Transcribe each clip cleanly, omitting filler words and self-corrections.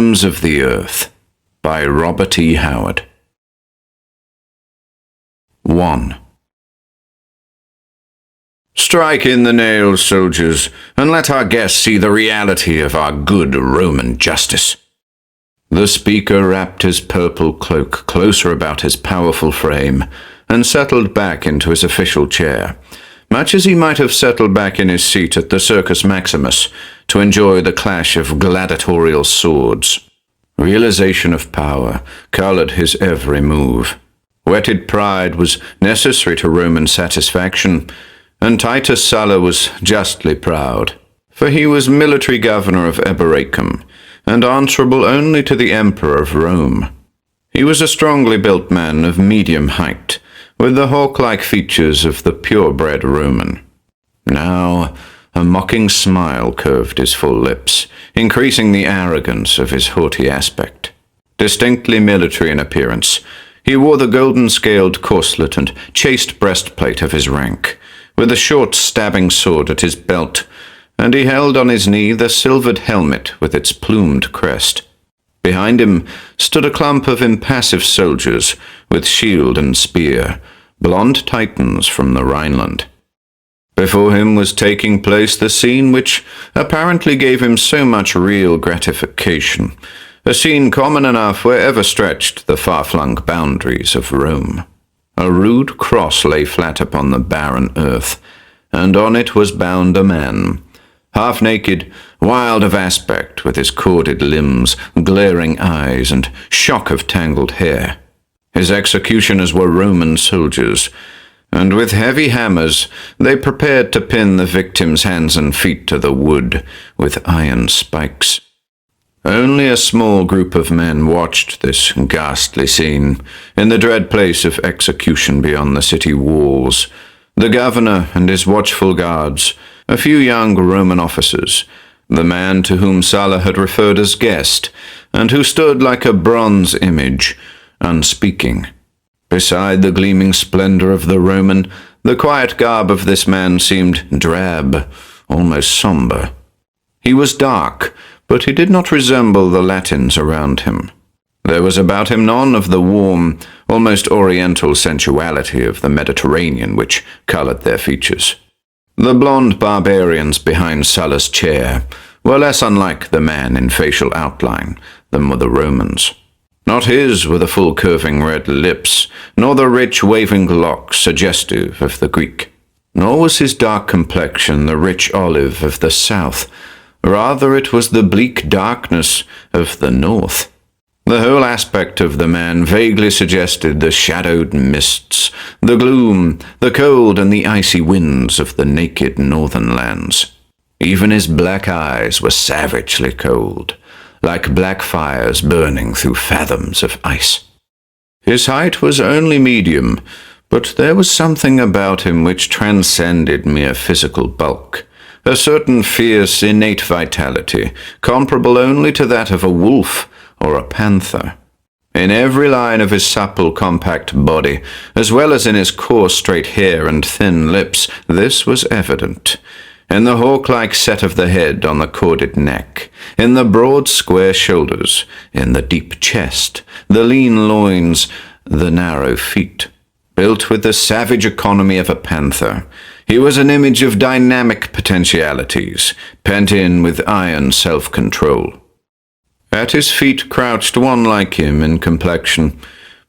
Victims of the Earth by Robert E. Howard. 1. Strike in the nails, soldiers, and let our guests see the reality of our good Roman justice. The speaker wrapped his purple cloak closer about his powerful frame and settled back into his official chair, much as he might have settled back in his seat at the Circus Maximus to enjoy the clash of gladiatorial swords. Realization of power colored his every move. Whetted pride was necessary to Roman satisfaction, and Titus Sulla was justly proud, for he was military governor of Eboracum, and answerable only to the emperor of Rome. He was a strongly built man of medium height, with the hawk-like features of the purebred Roman. Now, a mocking smile curved his full lips, increasing the arrogance of his haughty aspect. Distinctly military in appearance, he wore the golden-scaled corselet and chased breastplate of his rank, with a short stabbing sword at his belt, and he held on his knee the silvered helmet with its plumed crest. Behind him stood a clump of impassive soldiers with shield and spear, blond titans from the Rhineland. Before him was taking place the scene which apparently gave him so much real gratification, a scene common enough wherever stretched the far-flung boundaries of Rome. A rude cross lay flat upon the barren earth, and on it was bound a man, half-naked, wild of aspect, with his corded limbs, glaring eyes, and shock of tangled hair. His executioners were Roman soldiers, and with heavy hammers they prepared to pin the victim's hands and feet to the wood with iron spikes. Only a small group of men watched this ghastly scene in the dread place of execution beyond the city walls. The governor and his watchful guards, a few young Roman officers, the man to whom Sulla had referred as guest, and who stood like a bronze image, unspeaking. Beside the gleaming splendor of the Roman, the quiet garb of this man seemed drab, almost somber. He was dark, but he did not resemble the Latins around him. There was about him none of the warm, almost oriental sensuality of the Mediterranean which colored their features. The blond barbarians behind Sulla's chair were less unlike the man in facial outline than were the Romans. Not his were the full curving red lips, nor the rich waving locks suggestive of the Greek. Nor was his dark complexion the rich olive of the south. Rather, it was the bleak darkness of the north. The whole aspect of the man vaguely suggested the shadowed mists, the gloom, the cold, and the icy winds of the naked northern lands. Even his black eyes were savagely cold, like black fires burning through fathoms of ice. His height was only medium, but there was something about him which transcended mere physical bulk. A certain fierce, innate vitality, comparable only to that of a wolf or a panther. In every line of his supple, compact body, as well as in his coarse, straight hair and thin lips, this was evident. In the hawk-like set of the head on the corded neck, in the broad, square shoulders, in the deep chest, the lean loins, the narrow feet. Built with the savage economy of a panther, he was an image of dynamic potentialities, pent in with iron self-control. At his feet crouched one like him in complexion,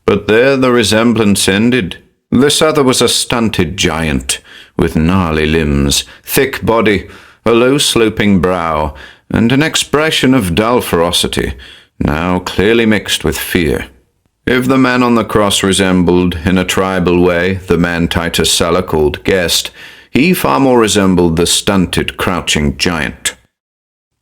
but there the resemblance ended. This other was a stunted giant, with gnarly limbs, thick body, a low-sloping brow, and an expression of dull ferocity, now clearly mixed with fear. If the man on the cross resembled, in a tribal way, the man Titus Sulla called guest, he far more resembled the stunted, crouching giant.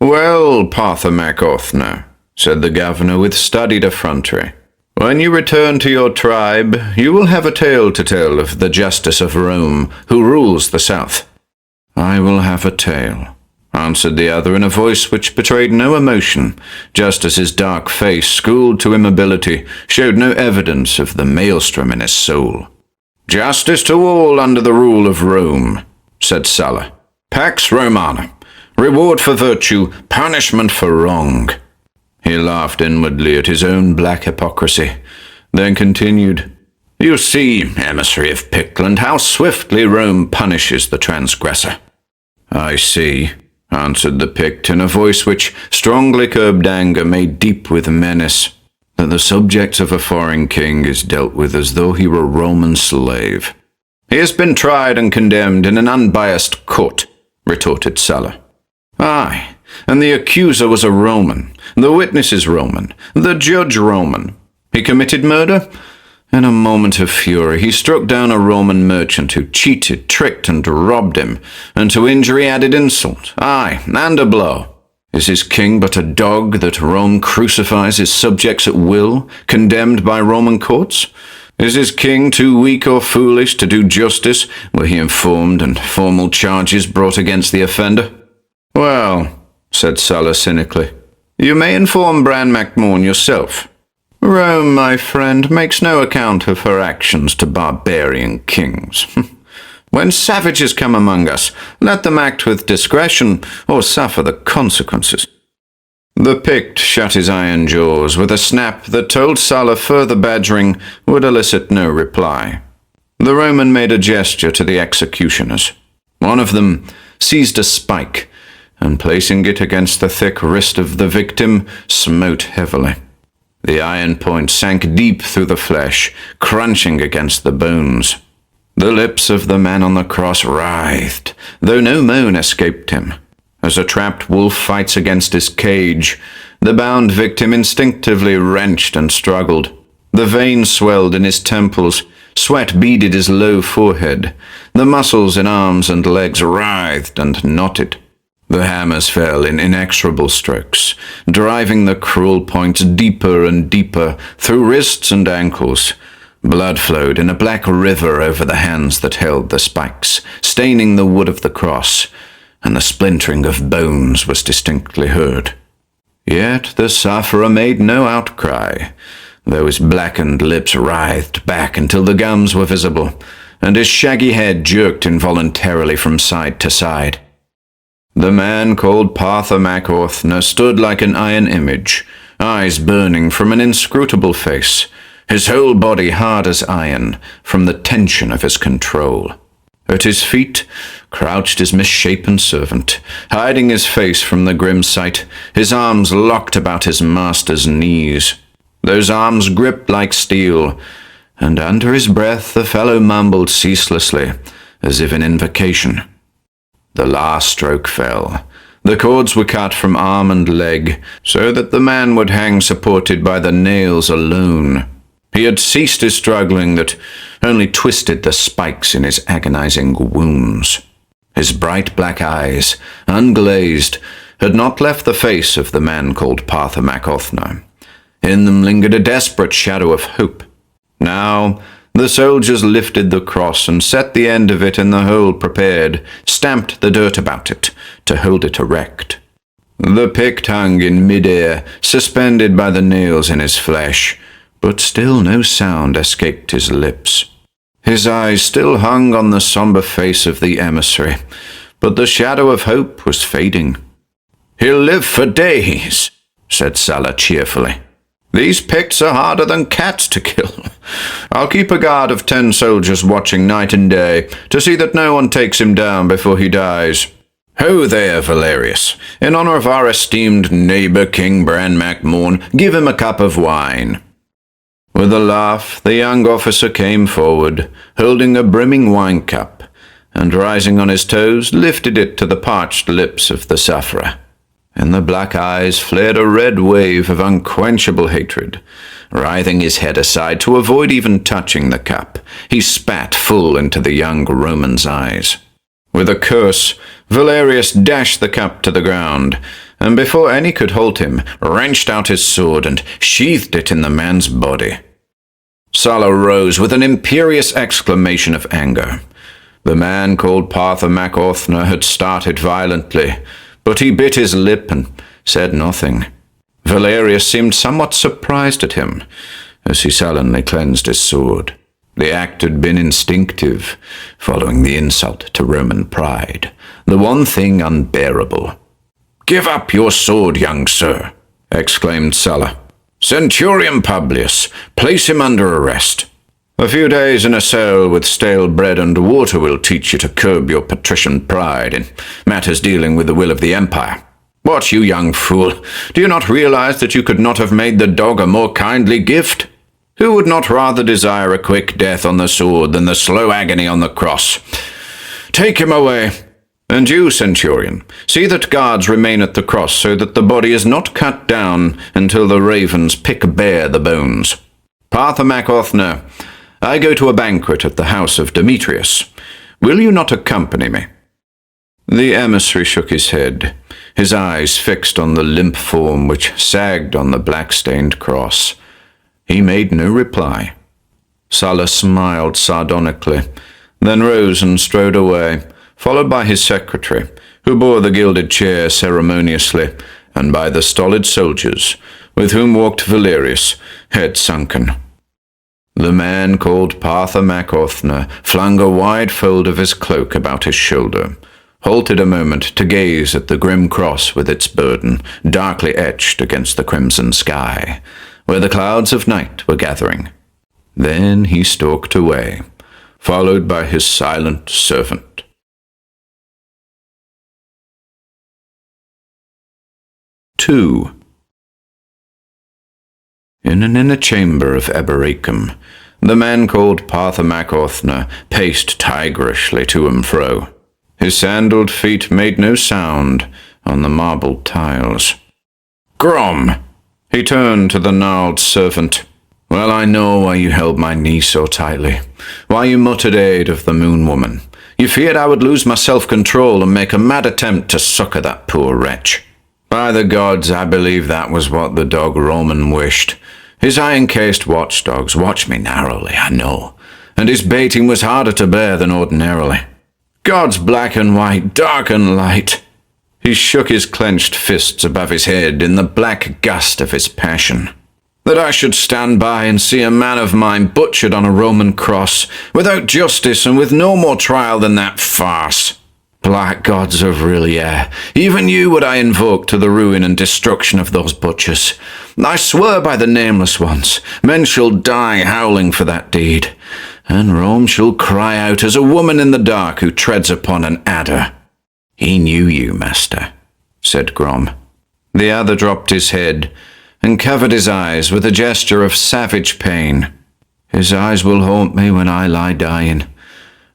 "Well, Parthomachorthna," said the governor with studied effrontery, "when you return to your tribe, you will have a tale to tell of the justice of Rome, who rules the south." "I will have a tale," answered the other in a voice which betrayed no emotion, just as his dark face, schooled to immobility, showed no evidence of the maelstrom in his soul. "Justice to all under the rule of Rome," said Sulla. "Pax Romana, reward for virtue, punishment for wrong." He laughed inwardly at his own black hypocrisy, then continued, "You see, emissary of Pictland, how swiftly Rome punishes the transgressor." "I see," answered the Pict in a voice which strongly curbed anger made deep with menace, "that the subjects of a foreign king is dealt with as though he were a Roman slave." "He has been tried and condemned in an unbiased court," retorted Sulla. "Aye, and the accuser was a Roman, the witnesses Roman, the judge Roman. He committed murder? In a moment of fury, he struck down a Roman merchant who cheated, tricked, and robbed him, and to injury added insult, aye, and a blow. Is his king but a dog that Rome crucifies his subjects at will, condemned by Roman courts? Is his king too weak or foolish to do justice, were he informed and formal charges brought against the offender?" "Well," said Sulla cynically, "you may inform Bran Mak Morn yourself. Rome, my friend, makes no account of her actions to barbarian kings. When savages come among us, let them act with discretion or suffer the consequences." The Pict shut his iron jaws with a snap that told Sulla further badgering would elicit no reply. The Roman made a gesture to the executioners. One of them seized a spike, and placing it against the thick wrist of the victim, smote heavily. The iron point sank deep through the flesh, crunching against the bones. The lips of the man on the cross writhed, though no moan escaped him. As a trapped wolf fights against his cage, the bound victim instinctively wrenched and struggled. The veins swelled in his temples, sweat beaded his low forehead. The muscles in arms and legs writhed and knotted. The hammers fell in inexorable strokes, driving the cruel points deeper and deeper through wrists and ankles. Blood flowed in a black river over the hands that held the spikes, staining the wood of the cross, and the splintering of bones was distinctly heard. Yet the sufferer made no outcry, though his blackened lips writhed back until the gums were visible, and his shaggy head jerked involuntarily from side to side. The man called Mak Morn stood like an iron image, eyes burning from an inscrutable face, his whole body hard as iron from the tension of his control. At his feet crouched his misshapen servant, hiding his face from the grim sight, his arms locked about his master's knees. Those arms gripped like steel, and under his breath the fellow mumbled ceaselessly, as if in invocation. The last stroke fell. The cords were cut from arm and leg, so that the man would hang supported by the nails alone. He had ceased his struggling that only twisted the spikes in his agonizing wounds. His bright black eyes, unglazed, had not left the face of the man called Mak Morn. In them lingered a desperate shadow of hope. Now the soldiers lifted the cross and set the end of it in the hole prepared, stamped the dirt about it, to hold it erect. The Pict hung in mid-air, suspended by the nails in his flesh, but still no sound escaped his lips. His eyes still hung on the somber face of the emissary, but the shadow of hope was fading. "He'll live for days," said Sulla cheerfully. "These Picts are harder than cats to kill. I'll keep a guard of 10 soldiers watching night and day to see that no one takes him down before he dies. Ho there, Valerius. In honor of our esteemed neighbor King Bran Mak Morn, give him a cup of wine." With a laugh, the young officer came forward, holding a brimming wine cup, and rising on his toes, lifted it to the parched lips of the sufferer. In the black eyes flared a red wave of unquenchable hatred. Writhing his head aside to avoid even touching the cup, he spat full into the young Roman's eyes. With a curse, Valerius dashed the cup to the ground, and before any could halt him, wrenched out his sword and sheathed it in the man's body. Sulla rose with an imperious exclamation of anger. The man called Mak Morn had started violently, but he bit his lip and said nothing. Valerius seemed somewhat surprised at him, as he sullenly cleansed his sword. The act had been instinctive, following the insult to Roman pride, the one thing unbearable. "Give up your sword, young sir," exclaimed Sulla. "Centurion Publius, place him under arrest. A few days in a cell with stale bread and water will teach you to curb your patrician pride in matters dealing with the will of the empire. What, you young fool, do you not realize that you could not have made the dog a more kindly gift? Who would not rather desire a quick death on the sword than the slow agony on the cross? Take him away. And you, Centurion, see that guards remain at the cross so that the body is not cut down until the ravens pick bare the bones. Partha Mak Morn, I go to a banquet at the house of Demetrius. Will you not accompany me?" The emissary shook his head, his eyes fixed on the limp form which sagged on the black-stained cross. He made no reply. Sulla smiled sardonically, then rose and strode away, followed by his secretary, who bore the gilded chair ceremoniously, and by the stolid soldiers, with whom walked Valerius, head sunken. The man called Partha Mak Morn flung a wide fold of his cloak about his shoulder, halted a moment to gaze at the grim cross with its burden, darkly etched against the crimson sky, where the clouds of night were gathering. Then he stalked away, followed by his silent servant. 2. In an inner chamber of Eboracum, the man called Partha Mak Morn paced tigerishly to and fro. His sandaled feet made no sound on the marble tiles. "Grom!" He turned to the gnarled servant. "Well, I know why you held my knee so tightly, why you muttered aid of the moon woman. You feared I would lose my self-control and make a mad attempt to succor that poor wretch. By the gods, I believe that was what the dog Roman wished. His iron-cased watchdogs watch me narrowly, I know, and his baiting was harder to bear than ordinarily. Gods black and white, dark and light." He shook his clenched fists above his head in the black gust of his passion. "That I should stand by and see a man of mine butchered on a Roman cross, without justice and with no more trial than that farce. Black gods of Rilia, even you would I invoke to the ruin and destruction of those butchers. I swear by the nameless ones, men shall die howling for that deed, and Rome shall cry out as a woman in the dark who treads upon an adder." "He knew you, master," said Grom. The other dropped his head and covered his eyes with a gesture of savage pain. "His eyes will haunt me when I lie dying.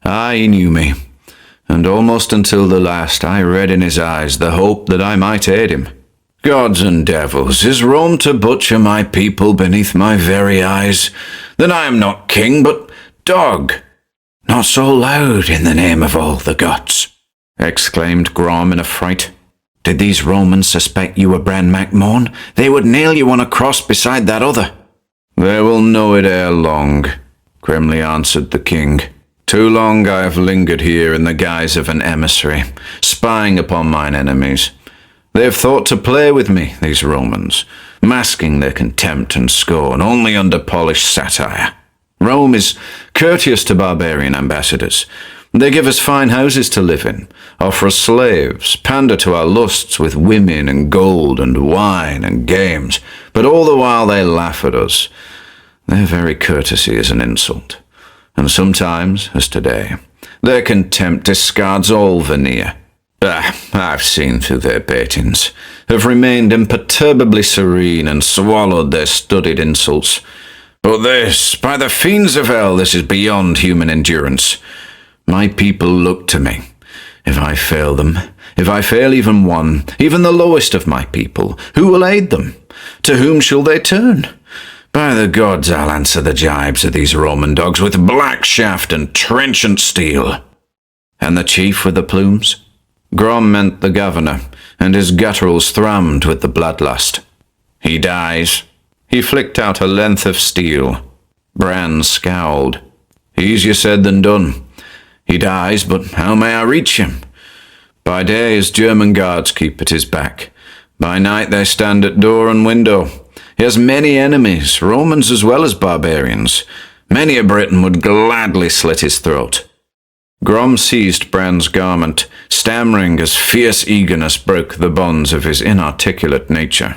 He knew me, and almost until the last I read in his eyes the hope that I might aid him. Gods and devils, is Rome to butcher my people beneath my very eyes? Then I am not king, but dog." "Not so loud, in the name of all the gods," exclaimed Grom in a fright. "Did these Romans suspect you were Bran Mak Morn? They would nail you on a cross beside that other." "They will know it ere long," grimly answered the king. "Too long I have lingered here in the guise of an emissary, spying upon mine enemies. They have thought to play with me, these Romans, masking their contempt and scorn only under polished satire. Rome is courteous to barbarian ambassadors. They give us fine houses to live in, offer us slaves, pander to our lusts with women and gold and wine and games, but all the while they laugh at us. Their very courtesy is an insult. And sometimes, as today, their contempt discards all veneer. I've seen through their baitings, have remained imperturbably serene and swallowed their studied insults. But this, by the fiends of hell, this is beyond human endurance. My people look to me. If I fail them, if I fail even one, even the lowest of my people, who will aid them? To whom shall they turn? By the gods, I'll answer the jibes of these Roman dogs with black shaft and trenchant steel." "And the chief with the plumes?" Grom meant the governor, and his gutturals thrummed with the bloodlust. "He dies." He flicked out a length of steel. Bran scowled. "Easier said than done. He dies, but how may I reach him? By day his German guards keep at his back. By night they stand at door and window. He has many enemies, Romans as well as barbarians. Many a Briton would gladly slit his throat." Grom seized Bran's garment, stammering as fierce eagerness broke the bonds of his inarticulate nature.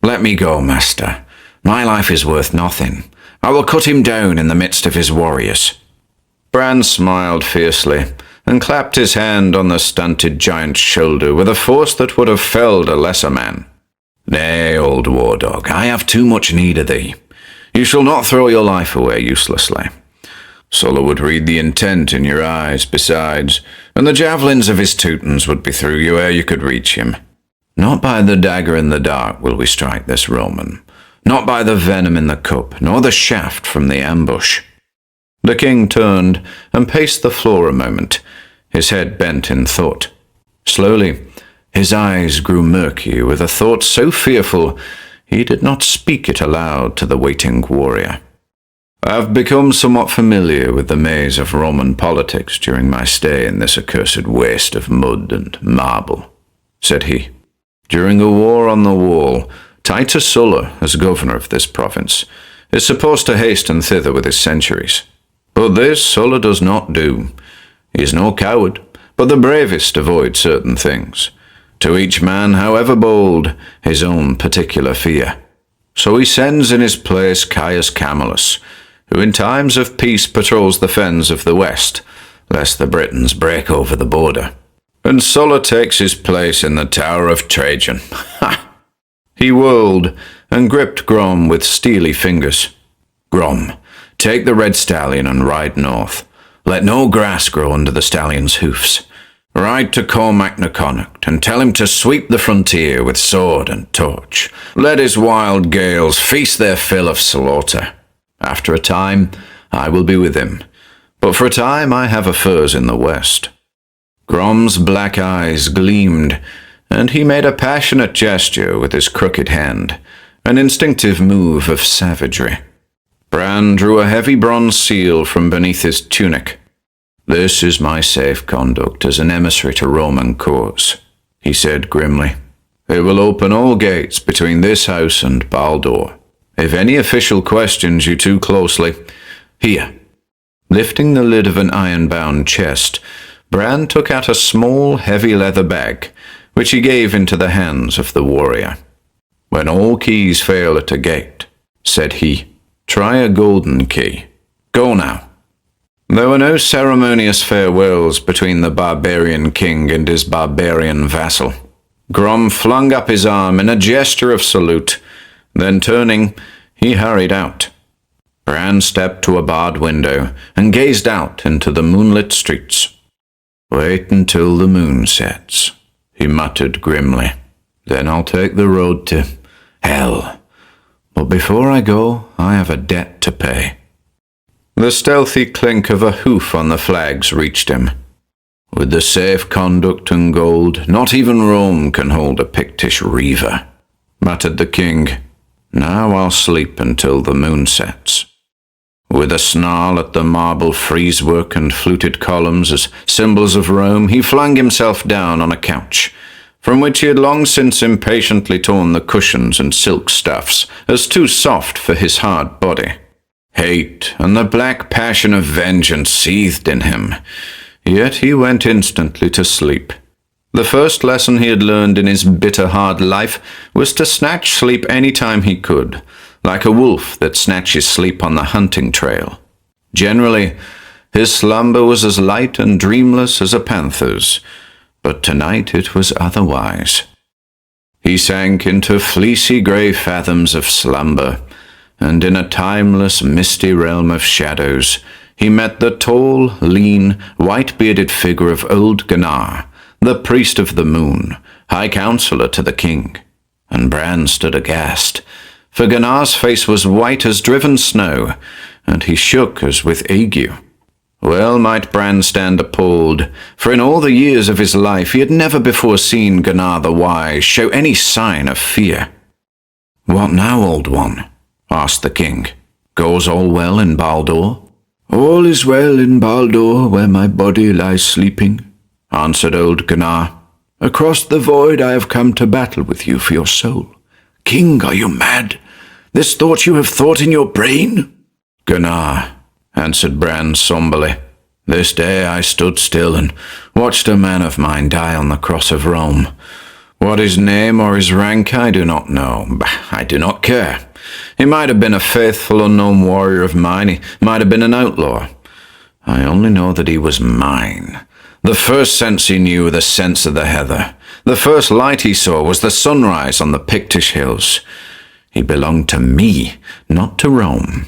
Let me go, master. My life is worth nothing. I will cut him down in the midst of his warriors." Bran smiled fiercely and clapped his hand on the stunted giant's shoulder with a force that would have felled a lesser man. "Nay, old war dog, I have too much need of thee. You shall not throw your life away uselessly. Sulla would read the intent in your eyes, besides, and the javelins of his Teutons would be through you ere you could reach him. Not by the dagger in the dark will we strike this Roman, not by the venom in the cup, nor the shaft from the ambush." The king turned and paced the floor a moment, his head bent in thought. Slowly, his eyes grew murky with a thought so fearful he did not speak it aloud to the waiting warrior. "I've become somewhat familiar with the maze of Roman politics during my stay in this accursed waste of mud and marble," said he. "During a war on the wall, Titus Sulla, as governor of this province, is supposed to hasten thither with his centuries. But this Sulla does not do. He is no coward, but the bravest avoid certain things. To each man, however bold, his own particular fear. So he sends in his place Caius Camillus, who in times of peace patrols the fens of the west, lest the Britons break over the border. And Sulla takes his place in the Tower of Trajan. Ha!" He whirled and gripped Grom with steely fingers. "Grom, take the red stallion and ride north. Let no grass grow under the stallion's hoofs. Ride to Cormac na Connacht and tell him to sweep the frontier with sword and torch. Let his wild gales feast their fill of slaughter. After a time, I will be with him. But for a time I have affairs in the west." Grom's black eyes gleamed, and he made a passionate gesture with his crooked hand, an instinctive move of savagery. Bran drew a heavy bronze seal from beneath his tunic. "This is my safe conduct as an emissary to Roman courts," he said grimly. "It will open all gates between this house and Baldur. If any official questions you too closely, here." Lifting the lid of an iron-bound chest, Bran took out a small, heavy leather bag, which he gave into the hands of the warrior. "When all keys fail at a gate," said he, "try a golden key. Go now." There were no ceremonious farewells between the barbarian king and his barbarian vassal. Grom flung up his arm in a gesture of salute. Then turning, he hurried out. Bran stepped to a barred window and gazed out into the moonlit streets. "Wait until the moon sets," he muttered grimly. "Then I'll take the road to hell. But before I go, I have a debt to pay." The stealthy clink of a hoof on the flags reached him. "With the safe conduct and gold, not even Rome can hold a Pictish reaver," muttered the king. "Now I'll sleep until the moon sets." With a snarl at the marble friezwork and fluted columns as symbols of Rome, he flung himself down on a couch, from which he had long since impatiently torn the cushions and silk stuffs, as too soft for his hard body. Hate and the black passion of vengeance seethed in him, yet he went instantly to sleep. The first lesson he had learned in his bitter hard life was to snatch sleep any time he could, like a wolf that snatches sleep on the hunting trail. Generally, his slumber was as light and dreamless as a panther's, but tonight it was otherwise. He sank into fleecy grey fathoms of slumber, and in a timeless, misty realm of shadows, he met the tall, lean, white-bearded figure of old Gunnar, the priest of the moon, high counselor to the king. And Bran stood aghast, for Gunnar's face was white as driven snow, and he shook as with ague. Well might Bran stand appalled, for in all the years of his life he had never before seen Gunnar the Wise show any sign of fear. "What now, old one?" asked the king. "Goes all well in Baldur?" "All is well in Baldur, where my body lies sleeping," answered old Gunnar. "Across the void I have come to battle with you for your soul. King, are you mad? This thought you have thought in your brain?" "Gunnar," answered Bran somberly, "this day I stood still and watched a man of mine die on the cross of Rome. What his name or his rank I do not know. I do not care. He might have been a faithful unknown warrior of mine. He might have been an outlaw. I only know that he was mine. The first sense he knew, the sense of the heather. The first light he saw was the sunrise on the Pictish hills. He belonged to me, not to Rome.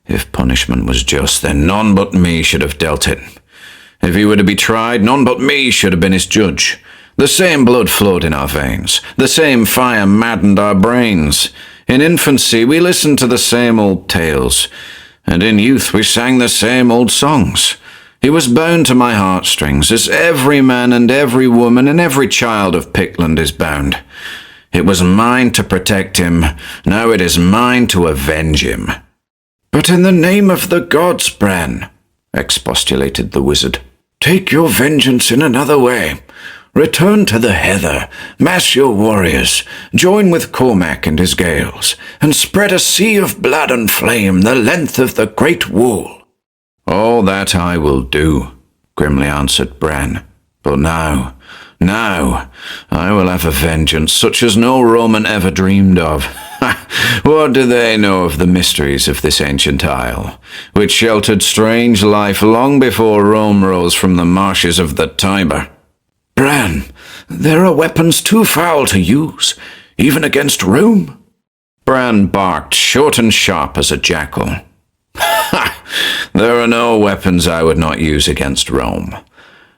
If punishment was just, then none but me should have dealt it. If he were to be tried, none but me should have been his judge. The same blood flowed in our veins. The same fire maddened our brains. In infancy, we listened to the same old tales, and in youth we sang the same old songs. He was bound to my heartstrings, as every man and every woman and every child of Pictland is bound. It was mine to protect him. Now it is mine to avenge him. But in the name of the gods, Bran, expostulated the wizard, take your vengeance in another way. Return to the heather, mass your warriors, join with Cormac and his Gaels, and spread a sea of blood and flame the length of the great wall. All that I will do, grimly answered Bran. But now, I will have a vengeance such as no Roman ever dreamed of. What do they know of the mysteries of this ancient isle, which sheltered strange life long before Rome rose from the marshes of the Tiber? Bran, there are weapons too foul to use, even against Rome. Bran barked, short and sharp as a jackal. There are no weapons I would not use against Rome.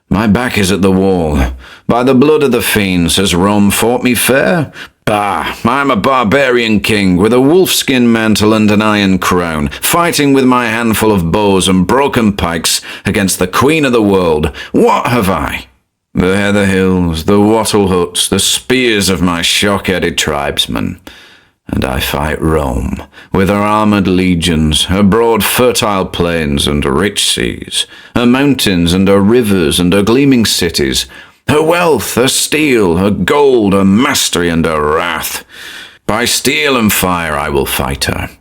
My back is at the wall. By the blood of the fiends has Rome fought me fair? Bah, I am a barbarian king with a wolfskin mantle and an iron crown, fighting with my handful of bows and broken pikes against the queen of the world. What have I? The heather hills, the wattle huts, the spears of my shock-headed tribesmen. And I fight Rome, with her armoured legions, her broad fertile plains and rich seas, her mountains and her rivers and her gleaming cities, her wealth, her steel, her gold, her mastery and her wrath. By steel and fire I will fight her,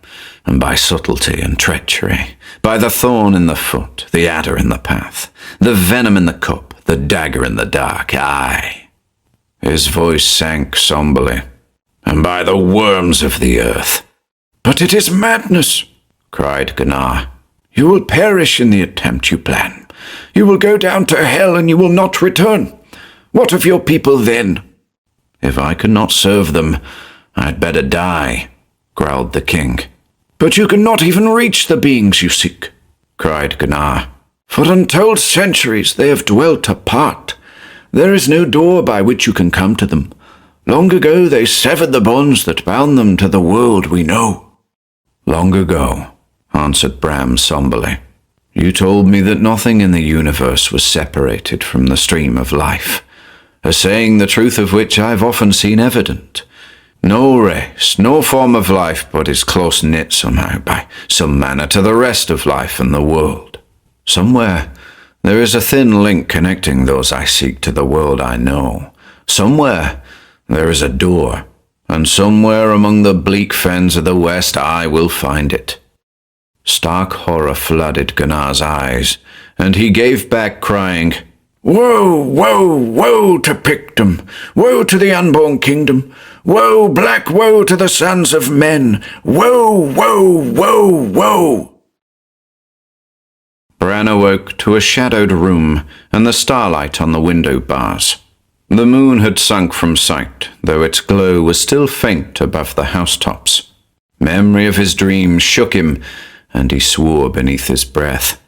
and by subtlety and treachery, by the thorn in the foot, the adder in the path, the venom in the cup, the dagger in the dark, aye. His voice sank somberly. And by the worms of the earth. But it is madness, cried Gunnar. You will perish in the attempt you plan. You will go down to hell and you will not return. What of your people then? If I cannot serve them, I'd better die, growled the king. But you cannot even reach the beings you seek, cried Gunnar. For untold centuries they have dwelt apart. There is no door by which you can come to them. Long ago they severed the bonds that bound them to the world we know. Long ago, answered Bram somberly, you told me that nothing in the universe was separated from the stream of life, a saying the truth of which I've often seen evident. No race, no form of life but is close-knit somehow by some manner to the rest of life and the world. Somewhere there is a thin link connecting those I seek to the world I know. Somewhere there is a door, and somewhere among the bleak fens of the west I will find it. Stark horror flooded Gunnar's eyes, and he gave back crying, Woe, woe, woe to Pictdom! Woe to the unborn kingdom! Woe, black woe to the sons of men! Woe, woe, woe, woe! Bran awoke to a shadowed room and the starlight on the window bars. The moon had sunk from sight, though its glow was still faint above the housetops. Memory of his dream shook him, and he swore beneath his breath.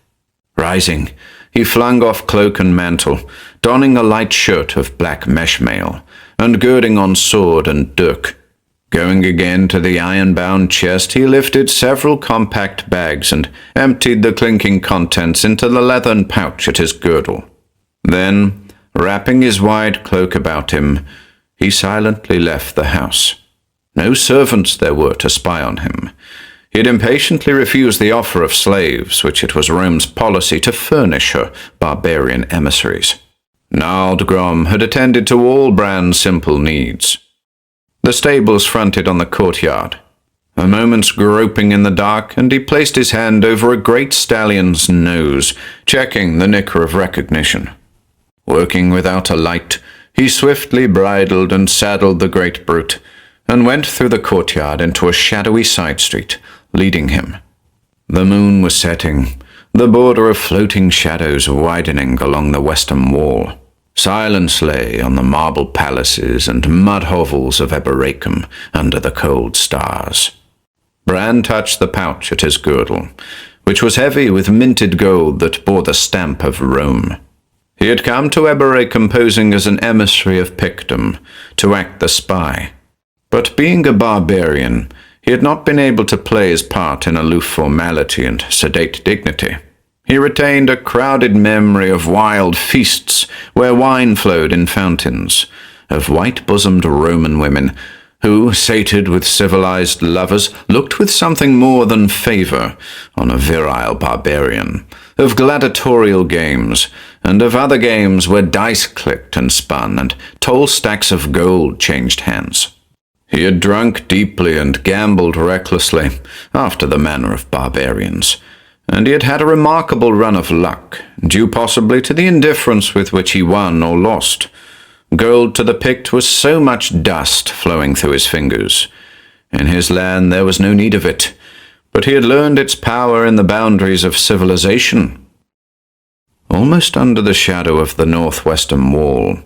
Rising, he flung off cloak and mantle, donning a light shirt of black mesh mail, and girding on sword and dirk. Going again to the iron-bound chest, he lifted several compact bags and emptied the clinking contents into the leathern pouch at his girdle. Then, wrapping his wide cloak about him, he silently left the house. No servants there were to spy on him. He had impatiently refused the offer of slaves, which it was Rome's policy to furnish her barbarian emissaries. Gnarled Grom had attended to all Bran's simple needs. The stables fronted on the courtyard. A moment's groping in the dark, and he placed his hand over a great stallion's nose, checking the nicker of recognition. Working without a light, he swiftly bridled and saddled the great brute, and went through the courtyard into a shadowy side street, leading him. The moon was setting, the border of floating shadows widening along the western wall. Silence lay on the marble palaces and mud hovels of Eberacum under the cold stars. Bran touched the pouch at his girdle, which was heavy with minted gold that bore the stamp of Rome. He had come to Eberacum posing as an emissary of Pictdom, to act the spy. But being a barbarian, he had not been able to play his part in aloof formality and sedate dignity. He retained a crowded memory of wild feasts where wine flowed in fountains, of white-bosomed Roman women who, sated with civilized lovers, looked with something more than favor on a virile barbarian, of gladiatorial games, and of other games where dice clicked and spun, and tall stacks of gold changed hands. He had drunk deeply and gambled recklessly, after the manner of barbarians, and he had had a remarkable run of luck, due possibly to the indifference with which he won or lost. Gold to the Pict was so much dust flowing through his fingers. In his land there was no need of it, but he had learned its power in the boundaries of civilization. Almost under the shadow of the northwestern wall,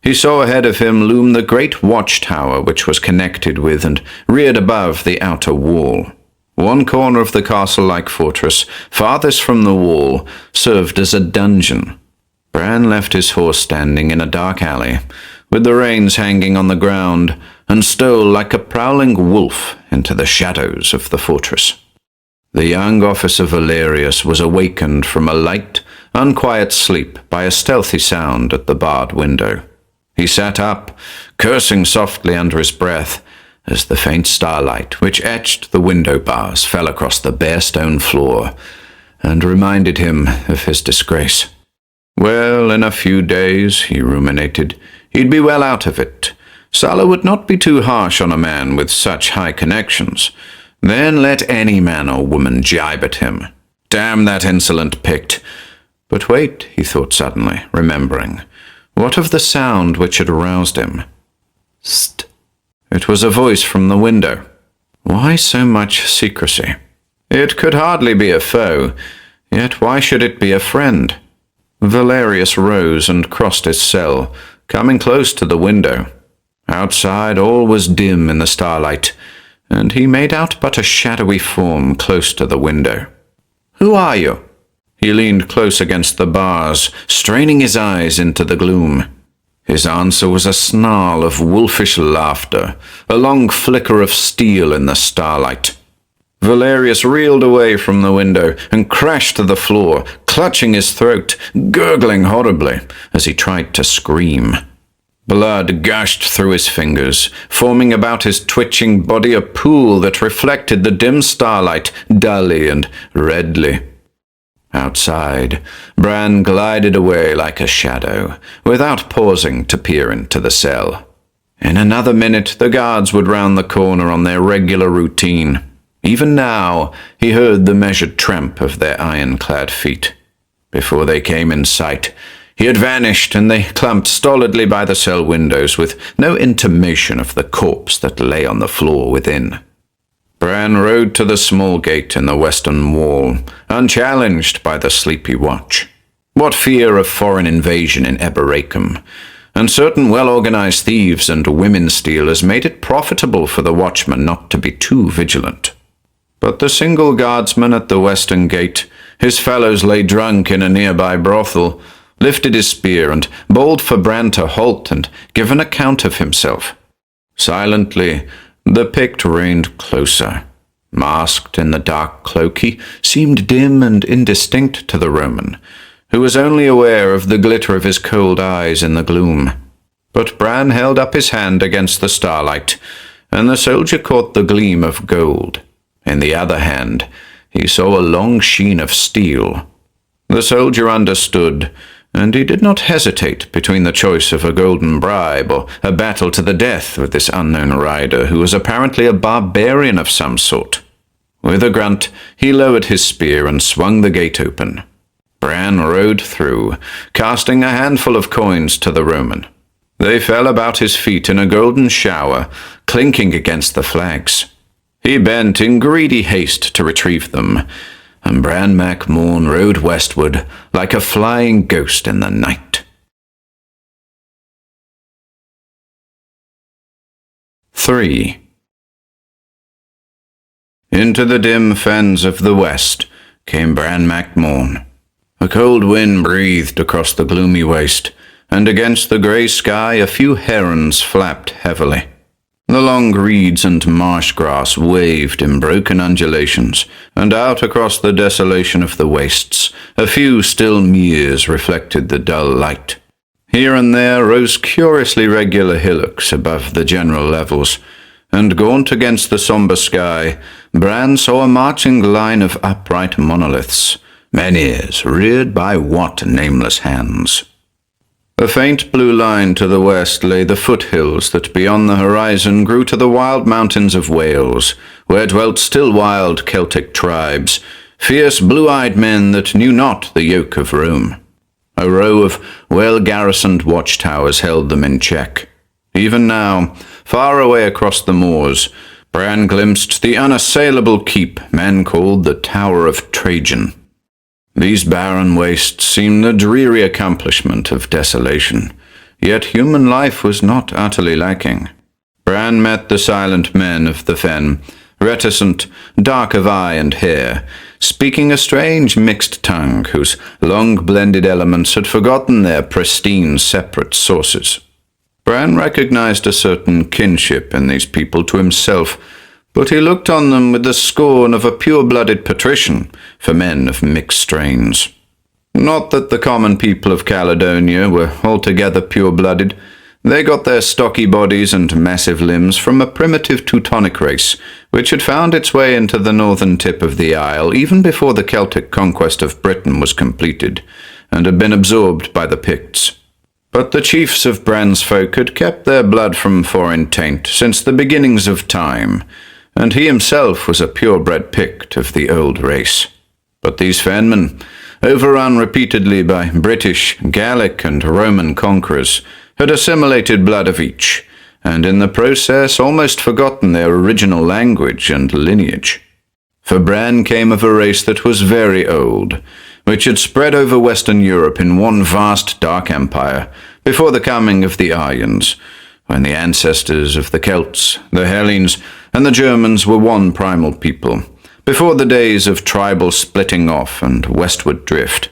he saw ahead of him loom the great watchtower which was connected with and reared above the outer wall. One corner of the castle-like fortress, farthest from the wall, served as a dungeon. Bran left his horse standing in a dark alley, with the reins hanging on the ground, and stole like a prowling wolf into the shadows of the fortress. The young officer Valerius was awakened from a light, unquiet sleep by a stealthy sound at the barred window. He sat up, cursing softly under his breath, as the faint starlight which etched the window bars fell across the bare stone floor, and reminded him of his disgrace. Well, in a few days, he ruminated, he'd be well out of it. Sulla would not be too harsh on a man with such high connections. Then let any man or woman jibe at him. Damn that insolent Pict! But wait, he thought suddenly, remembering. What of the sound which had aroused him? St! It was a voice from the window. Why so much secrecy? It could hardly be a foe, yet why should it be a friend? Valerius rose and crossed his cell, coming close to the window. Outside all was dim in the starlight, and he made out but a shadowy form close to the window. "Who are you?" He leaned close against the bars, straining his eyes into the gloom. His answer was a snarl of wolfish laughter, a long flicker of steel in the starlight. Valerius reeled away from the window and crashed to the floor, clutching his throat, gurgling horribly as he tried to scream. Blood gushed through his fingers, forming about his twitching body a pool that reflected the dim starlight dully and redly. Outside, Bran glided away like a shadow, without pausing to peer into the cell. In another minute, the guards would round the corner on their regular routine. Even now, he heard the measured tramp of their iron-clad feet. Before they came in sight, he had vanished, and they clumped stolidly by the cell windows with no intimation of the corpse that lay on the floor within. Bran rode to the small gate in the western wall, unchallenged by the sleepy watch. What fear of foreign invasion in Eberacum, and certain well-organized thieves and women-stealers made it profitable for the watchman not to be too vigilant. But the single guardsman at the western gate, his fellows lay drunk in a nearby brothel, lifted his spear and bawled for Bran to halt and give an account of himself. Silently, the Pict reined closer. Masked in the dark cloak, he seemed dim and indistinct to the Roman, who was only aware of the glitter of his cold eyes in the gloom. But Bran held up his hand against the starlight, and the soldier caught the gleam of gold. In the other hand, he saw a long sheen of steel. The soldier understood, and he did not hesitate between the choice of a golden bribe or a battle to the death with this unknown rider who was apparently a barbarian of some sort. With a grunt, he lowered his spear and swung the gate open. Bran rode through, casting a handful of coins to the Roman. They fell about his feet in a golden shower, clinking against the flags. He bent in greedy haste to retrieve them, and Bran Mak Morn rode westward like a flying ghost in the night. 3. Into the dim fens of the west came Bran Mak Morn. A cold wind breathed across the gloomy waste, and against the grey sky a few herons flapped heavily. The long reeds and marsh grass waved in broken undulations, and out across the desolation of the wastes a few still meres reflected the dull light. Here and there rose curiously regular hillocks above the general levels, and gaunt against the sombre sky, Bran saw a marching line of upright monoliths, menhirs reared by what nameless hands. A faint blue line to the west lay the foothills that beyond the horizon grew to the wild mountains of Wales, where dwelt still wild Celtic tribes, fierce blue-eyed men that knew not the yoke of Rome. A row of well-garrisoned watchtowers held them in check. Even now, far away across the moors, Bran glimpsed the unassailable keep men called the Tower of Trajan. These barren wastes seemed the dreary accomplishment of desolation, yet human life was not utterly lacking. Bran met the silent men of the fen, reticent, dark of eye and hair, speaking a strange mixed tongue whose long-blended elements had forgotten their pristine separate sources. Bran recognized a certain kinship in these people to himself, but he looked on them with the scorn of a pure-blooded patrician for men of mixed strains. Not that the common people of Caledonia were altogether pure-blooded. They got their stocky bodies and massive limbs from a primitive Teutonic race, which had found its way into the northern tip of the isle even before the Celtic conquest of Britain was completed, and had been absorbed by the Picts. But the chiefs of Bran's folk had kept their blood from foreign taint since the beginnings of time, and he himself was a purebred Pict of the old race. But these fenmen, overrun repeatedly by British, Gallic, and Roman conquerors, had assimilated blood of each, and in the process almost forgotten their original language and lineage. For Bran came of a race that was very old, which had spread over Western Europe in one vast dark empire before the coming of the Aryans, when the ancestors of the Celts, the Hellenes, and the Germans were one primal people, before the days of tribal splitting off and westward drift.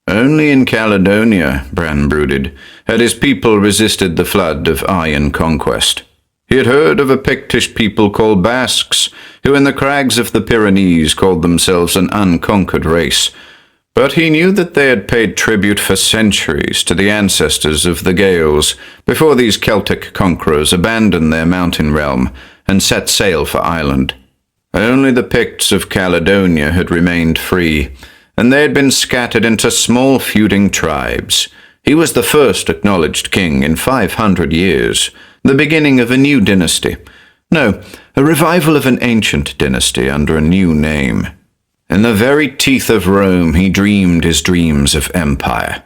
Only in Caledonia, Bran brooded, had his people resisted the flood of Aryan conquest. He had heard of a Pictish people called Basques, who in the crags of the Pyrenees called themselves an unconquered race, but he knew that they had paid tribute for centuries to the ancestors of the Gaels before these Celtic conquerors abandoned their mountain realm and set sail for Ireland. Only the Picts of Caledonia had remained free, and they had been scattered into small feuding tribes. He was the first acknowledged king in 500 years, the beginning of a new dynasty. No, a revival of an ancient dynasty under a new name. In the very teeth of Rome he dreamed his dreams of empire.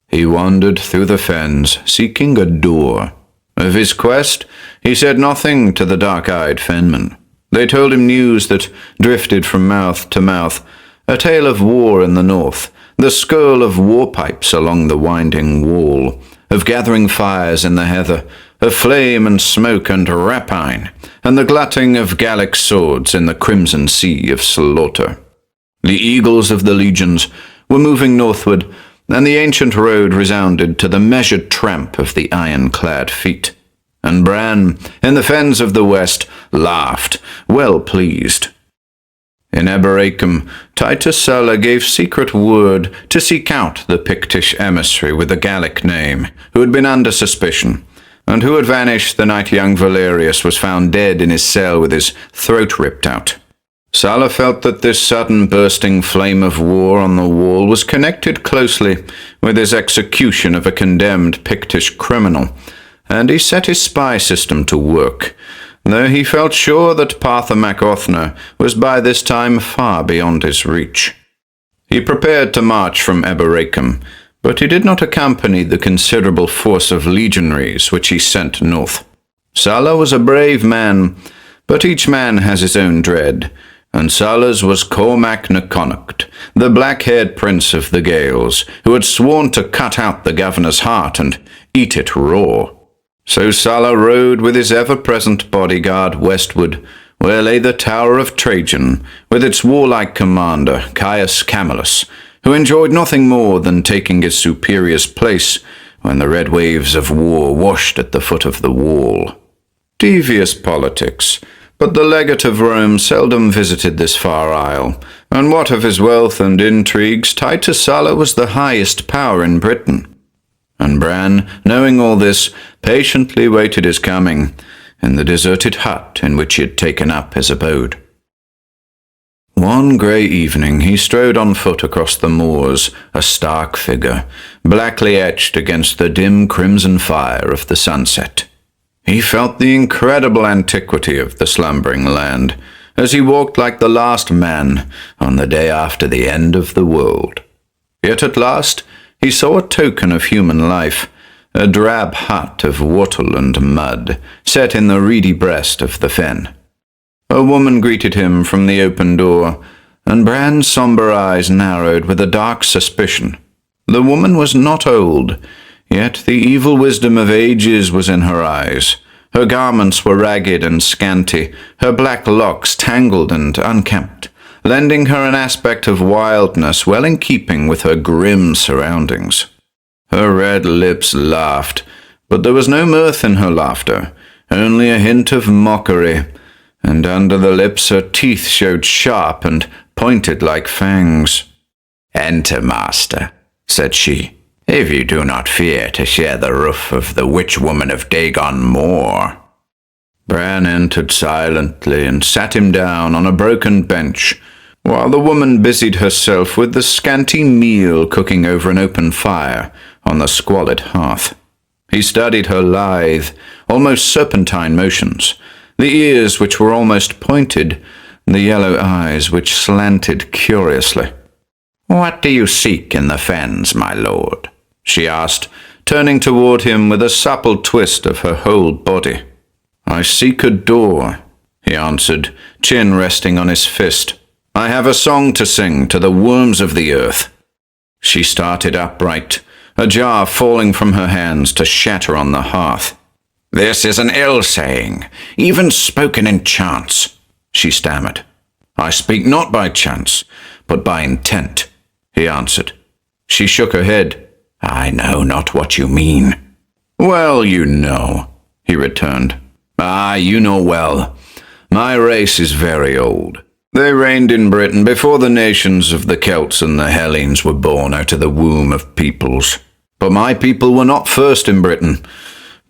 He wandered through the fens, seeking a door. Of his quest, he said nothing to the dark-eyed fenmen. They told him news that drifted from mouth to mouth, a tale of war in the north, the skirl of war-pipes along the winding wall, of gathering fires in the heather, of flame and smoke and rapine, and the glutting of Gallic swords in the crimson sea of slaughter. The eagles of the legions were moving northward, and the ancient road resounded to the measured tramp of the iron-clad feet. And Bran, in the fens of the west, laughed, well pleased. In Eboracum, Titus Sulla gave secret word to seek out the Pictish emissary with a Gallic name, who had been under suspicion, and who had vanished the night young Valerius was found dead in his cell with his throat ripped out. Sulla felt that this sudden bursting flame of war on the wall was connected closely with his execution of a condemned Pictish criminal, and he set his spy system to work, though he felt sure that Partha Mac Othna was by this time far beyond his reach. He prepared to march from Eboracum, But he did not accompany the considerable force of legionaries which he sent north. Sala was a brave man, but each man has his own dread, and Sala's was Cormac na Connacht, the black-haired prince of the Gaels, who had sworn to cut out the governor's heart and eat it raw. So Sala rode with his ever-present bodyguard westward, where lay the Tower of Trajan, with its warlike commander, Caius Camillus, who enjoyed nothing more than taking his superior's place when the red waves of war washed at the foot of the wall. Devious politics, but the legate of Rome seldom visited this far isle, and what of his wealth and intrigues, Titus Sala was the highest power in Britain. And Bran, knowing all this, patiently waited his coming, in the deserted hut in which he had taken up his abode. One grey evening he strode on foot across the moors, a stark figure, blackly etched against the dim crimson fire of the sunset. He felt the incredible antiquity of the slumbering land, as he walked like the last man on the day after the end of the world. Yet at last he saw a token of human life, a drab hut of wattle and mud, set in the reedy breast of the fen. A woman greeted him from the open door, and Bran's sombre eyes narrowed with a dark suspicion. The woman was not old, yet the evil wisdom of ages was in her eyes. Her garments were ragged and scanty, her black locks tangled and unkempt, lending her an aspect of wildness well in keeping with her grim surroundings. Her red lips laughed, but there was no mirth in her laughter, only a hint of mockery, and under the lips her teeth showed sharp and pointed like fangs. "Enter, master," said she, "if you do not fear to share the roof of the witch-woman of Dagon Moor." Bran entered silently and sat him down on a broken bench, while the woman busied herself with the scanty meal cooking over an open fire on the squalid hearth. He studied her lithe, almost serpentine motions, the ears which were almost pointed, the yellow eyes which slanted curiously. "What do you seek in the fens, my lord?" she asked, turning toward him with a supple twist of her whole body. "I seek a door," he answered, chin resting on his fist. "I have a song to sing to the worms of the earth." She started upright, a jar falling from her hands to shatter on the hearth. "This is an ill saying, even spoken in chance," she stammered. "I speak not by chance, but by intent," he answered. She shook her head. "I know not what you mean." "Well, you know," he returned. "Ah, you know well. My race is very old. They reigned in Britain before the nations of the Celts and the Hellenes were born out of the womb of peoples. But my people were not first in Britain.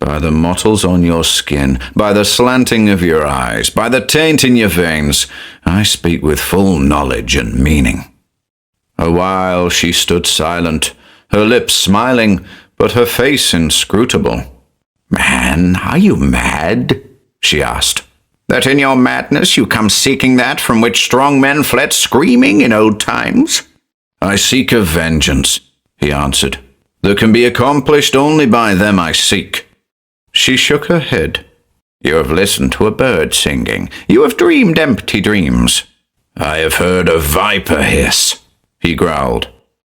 By the mottles on your skin, by the slanting of your eyes, by the taint in your veins, I speak with full knowledge and meaning." A while she stood silent, her lips smiling, but her face inscrutable. "Man, are you mad?" she asked. "That in your madness you come seeking that from which strong men fled screaming in old times?" "I seek a vengeance," he answered, "that can be accomplished only by them I seek." She shook her head. "You have listened to a bird singing. You have dreamed empty dreams." "I have heard a viper hiss," he growled.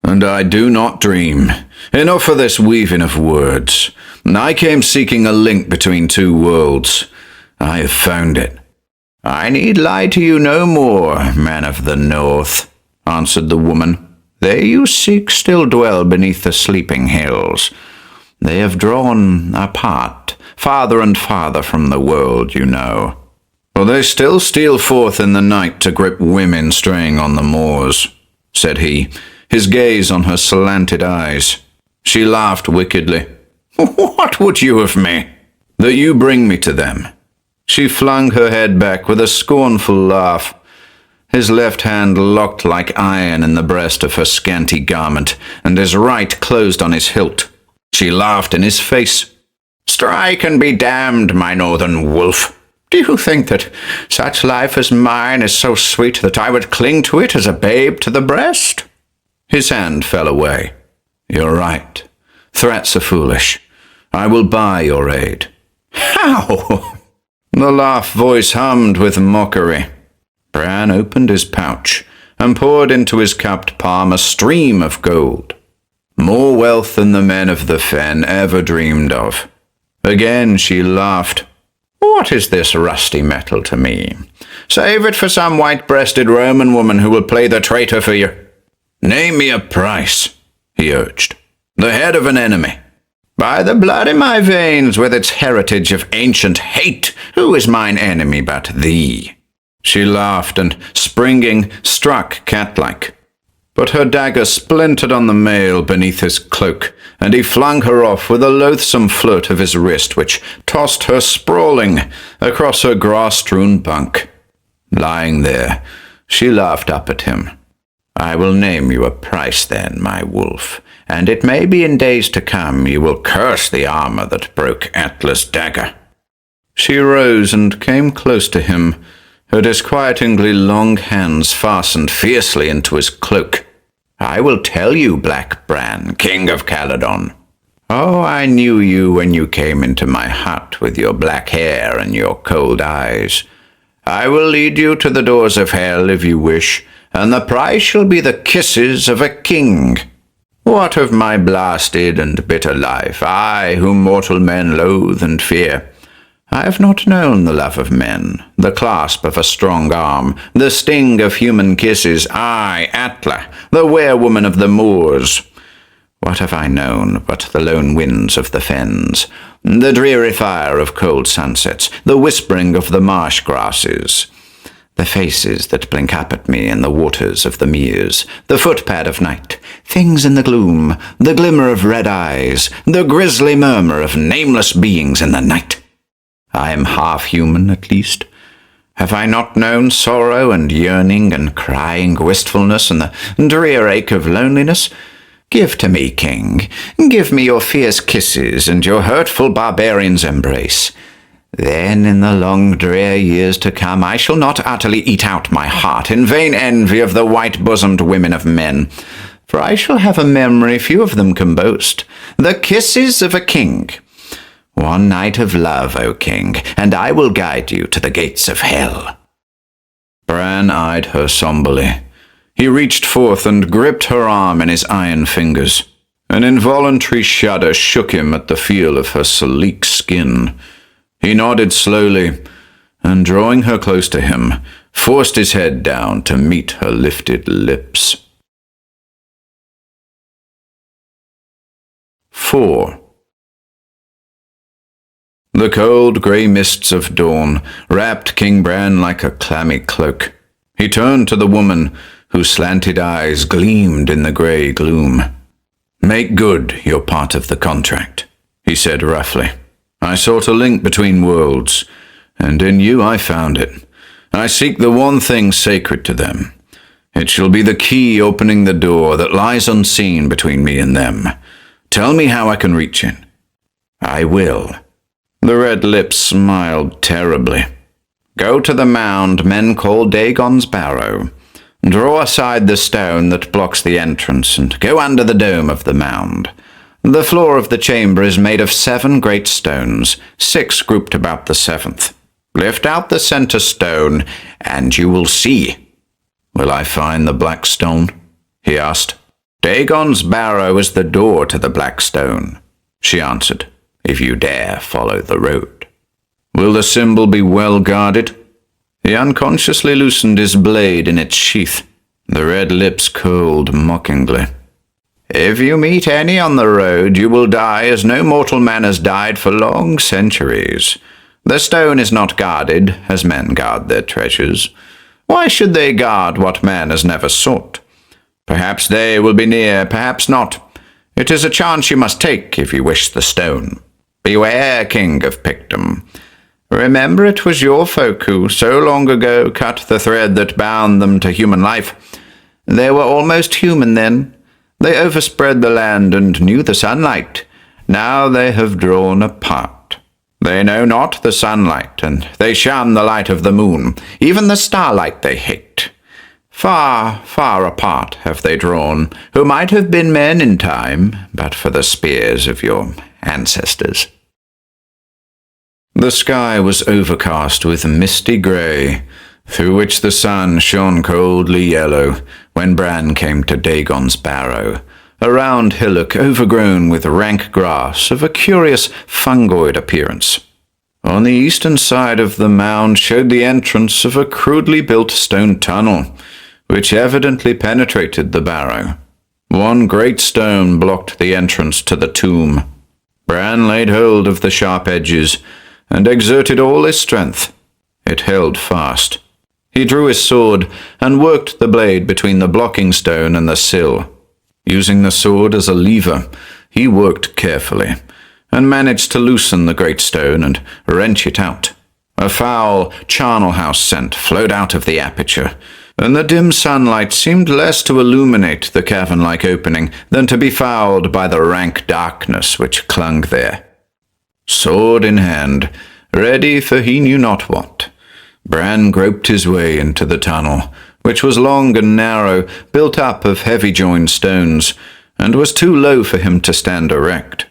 "And I do not dream. Enough of this weaving of words. I came seeking a link between two worlds. I have found it." "I need lie to you no more, man of the north," answered the woman. "They you seek still dwell beneath the sleeping hills. They have drawn apart, farther and farther from the world, you know. But they still steal forth in the night to grip women straying on the moors," said he, his gaze on her slanted eyes. She laughed wickedly. "What would you of me?" "That you bring me to them." She flung her head back with a scornful laugh. His left hand locked like iron in the breast of her scanty garment, and his right closed on his hilt. She laughed in his face. "Strike and be damned, my northern wolf. Do you think that such life as mine is so sweet that I would cling to it as a babe to the breast?" His hand fell away. You're right. Threats are foolish. I will buy your aid. How? The laugh voice hummed with mockery. Bran opened his pouch and poured into his cupped palm a stream of gold. More wealth than the men of the fen ever dreamed of. Again she laughed. What is this rusty metal to me? Save it for some white-breasted Roman woman who will play the traitor for you. Name me a price, he urged. The head of an enemy. By the blood in my veins, with its heritage of ancient hate, who is mine enemy but thee? She laughed and, springing, struck cat-like. But her dagger splintered on the mail beneath his cloak, and he flung her off with a loathsome flirt of his wrist, which tossed her sprawling across her grass-strewn bunk. Lying there, she laughed up at him. I will name you a price then, my wolf, and it may be in days to come you will curse the armor that broke Atlas' dagger. She rose and came close to him, her disquietingly long hands fastened fiercely into his cloak. I will tell you, Black Bran, King of Caledon. Oh, I knew you when you came into my hut with your black hair and your cold eyes. I will lead you to the doors of hell if you wish, and the price shall be the kisses of a king. What of my blasted and bitter life, I whom mortal men loathe and fear? I have not known the love of men, the clasp of a strong arm, the sting of human kisses, I, Atla, the werewoman of the moors. What have I known but the lone winds of the fens, the dreary fire of cold sunsets, the whispering of the marsh grasses, the faces that blink up at me in the waters of the meres, the footpad of night, things in the gloom, the glimmer of red eyes, the grisly murmur of nameless beings in the night? I am half human, at least. Have I not known sorrow and yearning and crying wistfulness and the drear ache of loneliness? Give to me, king. Give me your fierce kisses and your hurtful barbarian's embrace. Then in the long drear years to come I shall not utterly eat out my heart in vain envy of the white-bosomed women of men, for I shall have a memory few of them can boast, the kisses of a king. One night of love, O king, and I will guide you to the gates of hell. Bran eyed her somberly. He reached forth and gripped her arm in his iron fingers. An involuntary shudder shook him at the feel of her sleek skin. He nodded slowly, and drawing her close to him, forced his head down to meet her lifted lips. 4. The cold grey mists of dawn wrapped King Bran like a clammy cloak. He turned to the woman, whose slanted eyes gleamed in the grey gloom. Make good your part of the contract, he said roughly. I sought a link between worlds, and in you I found it. I seek the one thing sacred to them. It shall be the key opening the door that lies unseen between me and them. Tell me how I can reach it. I will. The red lips smiled terribly. Go to the mound men call Dagon's Barrow. Draw aside the stone that blocks the entrance, and go under the dome of the mound. The floor of the chamber is made of 7 great stones, 6 grouped about the 7th. Lift out the center stone, and you will see. Will I find the black stone? He asked. Dagon's Barrow is the door to the black stone, she answered, if you dare follow the road. Will the symbol be well guarded? He unconsciously loosened his blade in its sheath. The red lips curled mockingly. If you meet any on the road, you will die as no mortal man has died for long centuries. The stone is not guarded, as men guard their treasures. Why should they guard what man has never sought? Perhaps they will be near, perhaps not. It is a chance you must take if you wish the stone. Beware, King of Pictum. Remember it was your folk who, so long ago, cut the thread that bound them to human life. They were almost human then. They overspread the land and knew the sunlight. Now they have drawn apart. They know not the sunlight, and they shun the light of the moon. Even the starlight they hate. Far, far apart have they drawn, who might have been men in time, but for the spears of your ancestors. The sky was overcast with misty grey, through which the sun shone coldly yellow when Bran came to Dagon's Barrow, a round hillock overgrown with rank grass of a curious fungoid appearance. On the eastern side of the mound showed the entrance of a crudely built stone tunnel, which evidently penetrated the barrow. One great stone blocked the entrance to the tomb. Bran laid hold of the sharp edges and exerted all his strength. It held fast. He drew his sword and worked the blade between the blocking stone and the sill. Using the sword as a lever, he worked carefully, and managed to loosen the great stone and wrench it out. A foul charnel house scent flowed out of the aperture, and the dim sunlight seemed less to illuminate the cavern-like opening than to be fouled by the rank darkness which clung there. Sword in hand, ready for he knew not what, Bran groped his way into the tunnel, which was long and narrow, built up of heavy-joined stones, and was too low for him to stand erect.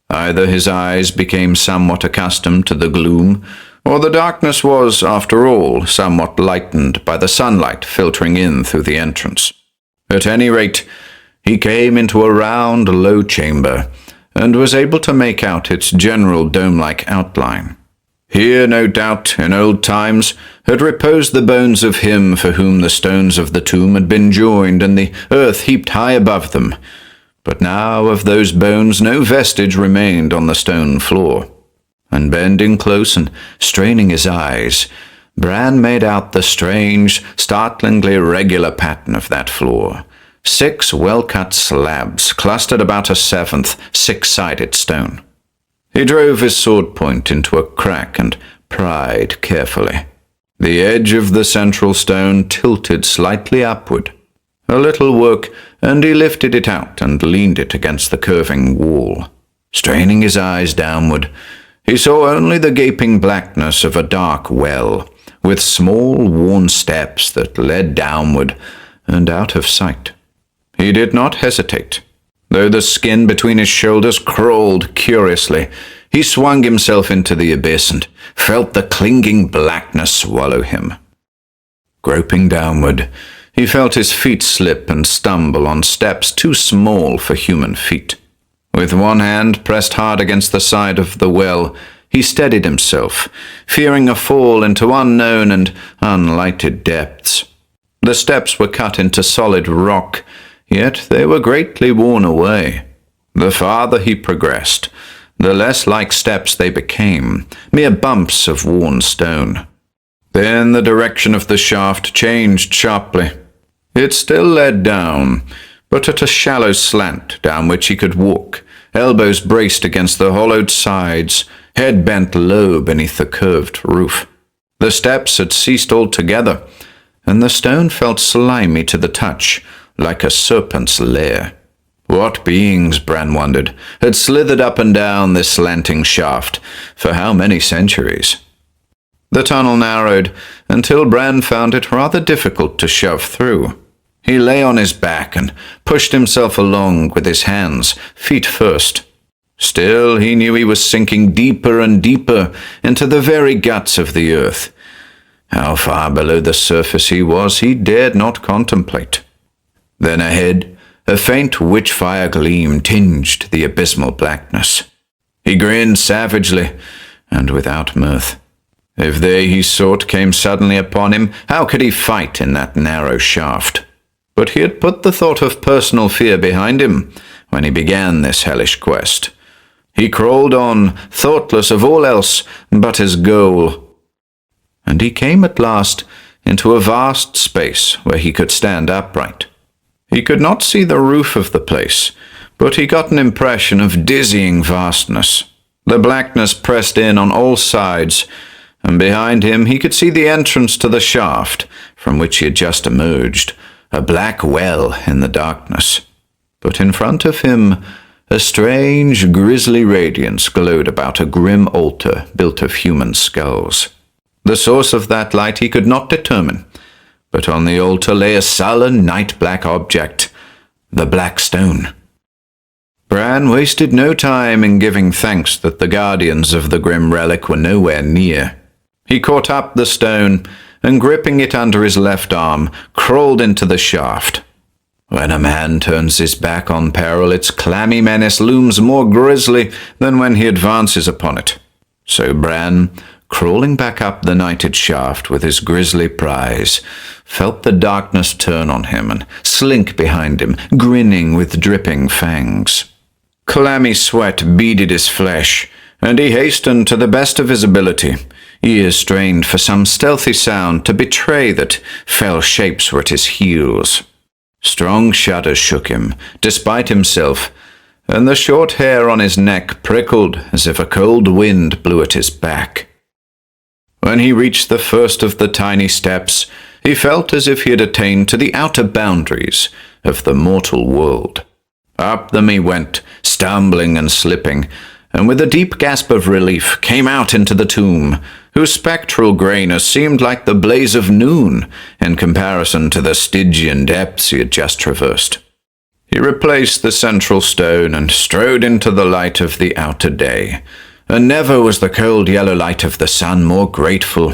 Either his eyes became somewhat accustomed to the gloom, or the darkness was, after all, somewhat lightened by the sunlight filtering in through the entrance. At any rate, he came into a round, low chamber, and was able to make out its general dome-like outline. Here, no doubt, in old times, had reposed the bones of him for whom the stones of the tomb had been joined and the earth heaped high above them. But now of those bones no vestige remained on the stone floor. And bending close and straining his eyes, Bran made out the strange, startlingly regular pattern of that floor. 6 well-cut slabs clustered about a 7th, 6-sided stone. He drove his sword point into a crack and pried carefully. The edge of the central stone tilted slightly upward. A little work, and he lifted it out and leaned it against the curving wall. Straining his eyes downward, he saw only the gaping blackness of a dark well, with small, worn steps that led downward and out of sight. He did not hesitate. Though the skin between his shoulders crawled curiously, he swung himself into the abyss and felt the clinging blackness swallow him. Groping downward, he felt his feet slip and stumble on steps too small for human feet. With one hand pressed hard against the side of the well, he steadied himself, fearing a fall into unknown and unlighted depths. The steps were cut into solid rock, yet they were greatly worn away. The farther he progressed, the less like steps they became, mere bumps of worn stone. Then the direction of the shaft changed sharply. It still led down, but at a shallow slant down which he could walk, elbows braced against the hollowed sides, head bent low beneath the curved roof. The steps had ceased altogether, and the stone felt slimy to the touch, like a serpent's lair. What beings, Bran wondered, had slithered up and down this slanting shaft for how many centuries? The tunnel narrowed until Bran found it rather difficult to shove through. He lay on his back and pushed himself along with his hands, feet first. Still, he knew he was sinking deeper and deeper into the very guts of the earth. How far below the surface he was, he dared not contemplate. Then ahead, a faint witch-fire gleam tinged the abysmal blackness. He grinned savagely and without mirth. If they he sought came suddenly upon him, how could he fight in that narrow shaft? But he had put the thought of personal fear behind him when he began this hellish quest. He crawled on, thoughtless of all else but his goal. And he came at last into a vast space where he could stand upright. He could not see the roof of the place, but he got an impression of dizzying vastness. The blackness pressed in on all sides, and behind him he could see the entrance to the shaft from which he had just emerged, a black well in the darkness. But in front of him, a strange, grisly radiance glowed about a grim altar built of human skulls. The source of that light he could not determine, but on the altar lay a sullen night-black object, the Black Stone. Bran wasted no time in giving thanks that the guardians of the grim relic were nowhere near. He caught up the stone and, gripping it under his left arm, crawled into the shaft. When a man turns his back on peril, its clammy menace looms more grisly than when he advances upon it. So Bran, crawling back up the nighted shaft with his grisly prize, felt the darkness turn on him and slink behind him, grinning with dripping fangs. Clammy sweat beaded his flesh, and he hastened to the best of his ability, ears strained for some stealthy sound to betray that fell shapes were at his heels. Strong shudders shook him, despite himself, and the short hair on his neck prickled as if a cold wind blew at his back. When he reached the first of the tiny steps, he felt as if he had attained to the outer boundaries of the mortal world. Up them he went, stumbling and slipping, and with a deep gasp of relief came out into the tomb, whose spectral greyness seemed like the blaze of noon in comparison to the Stygian depths he had just traversed. He replaced the central stone and strode into the light of the outer day, and never was the cold yellow light of the sun more grateful,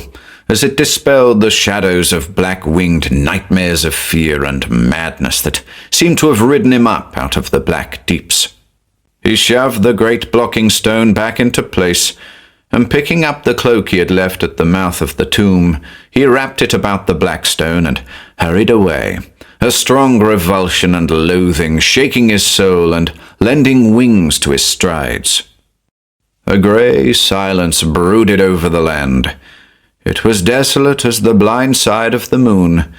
as it dispelled the shadows of black-winged nightmares of fear and madness that seemed to have ridden him up out of the black deeps. He shoved the great blocking stone back into place, and picking up the cloak he had left at the mouth of the tomb, he wrapped it about the black stone and hurried away, a strong revulsion and loathing shaking his soul and lending wings to his strides. A grey silence brooded over the land. It was desolate as the blind side of the moon,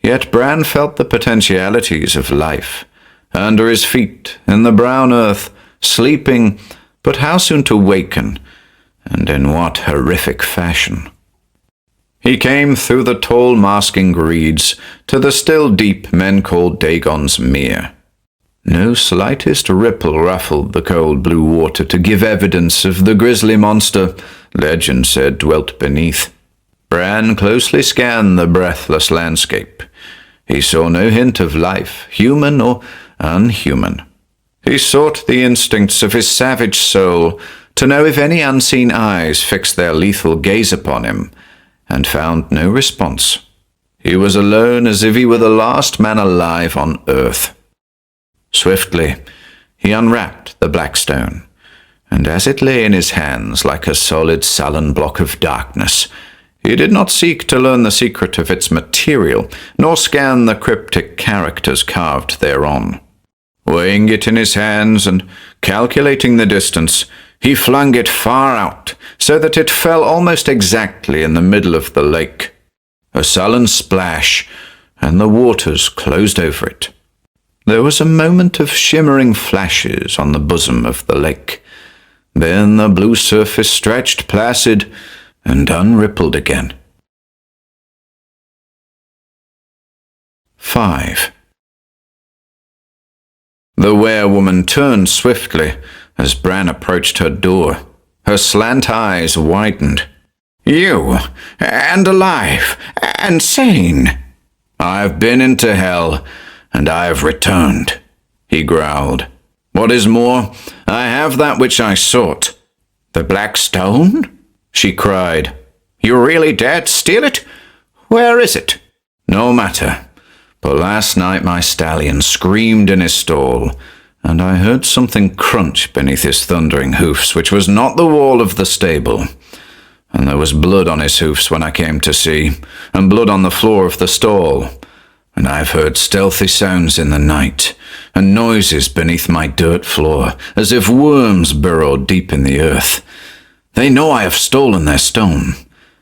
yet Bran felt the potentialities of life. Under his feet, in the brown earth, sleeping, but how soon to waken, and in what horrific fashion. He came through the tall masking reeds to the still deep men called Dagon's Mere. No slightest ripple ruffled the cold blue water to give evidence of the grisly monster legend said dwelt beneath. Bran closely scanned the breathless landscape. He saw no hint of life, human or unhuman. He sought the instincts of his savage soul to know if any unseen eyes fixed their lethal gaze upon him, and found no response. He was alone as if he were the last man alive on earth. Swiftly, he unwrapped the black stone, and as it lay in his hands like a solid, sullen block of darkness, he did not seek to learn the secret of its material, nor scan the cryptic characters carved thereon. Weighing it in his hands and calculating the distance, he flung it far out, so that it fell almost exactly in the middle of the lake. A sullen splash, and the waters closed over it. There was a moment of shimmering flashes on the bosom of the lake. Then the blue surface stretched placid and unrippled again. 5. The werewoman turned swiftly as Bran approached her door. Her slant eyes widened. "You, and alive, and sane." "I've been into hell, and I have returned," he growled. "What is more, I have that which I sought." "The Black Stone?" she cried. "You really dared steal it? Where is it?" "No matter, but last night my stallion screamed in his stall, and I heard something crunch beneath his thundering hoofs, which was not the wall of the stable. And there was blood on his hoofs when I came to see, and blood on the floor of the stall. And I've heard stealthy sounds in the night, and noises beneath my dirt floor, as if worms burrowed deep in the earth. They know I have stolen their stone.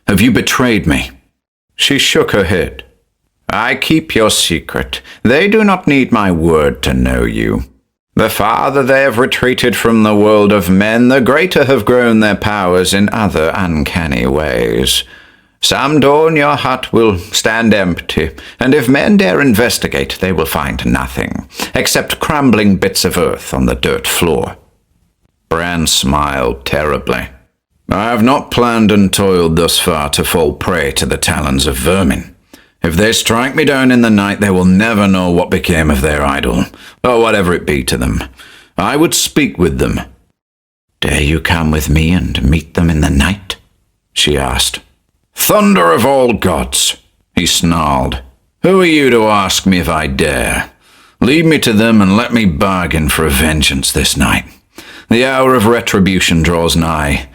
Have you betrayed me?" She shook her head. "I keep your secret. They do not need my word to know you. The farther they have retreated from the world of men, the greater have grown their powers in other uncanny ways. Some dawn your hut will stand empty, and if men dare investigate, they will find nothing, except crumbling bits of earth on the dirt floor." Bran smiled terribly. "I have not planned and toiled thus far to fall prey to the talons of vermin. If they strike me down in the night, they will never know what became of their idol, or whatever it be to them. I would speak with them." "Dare you come with me and meet them in the night?" she asked. "Thunder of all gods," he snarled. "Who are you to ask me if I dare? Lead me to them and let me bargain for vengeance this night. The hour of retribution draws nigh.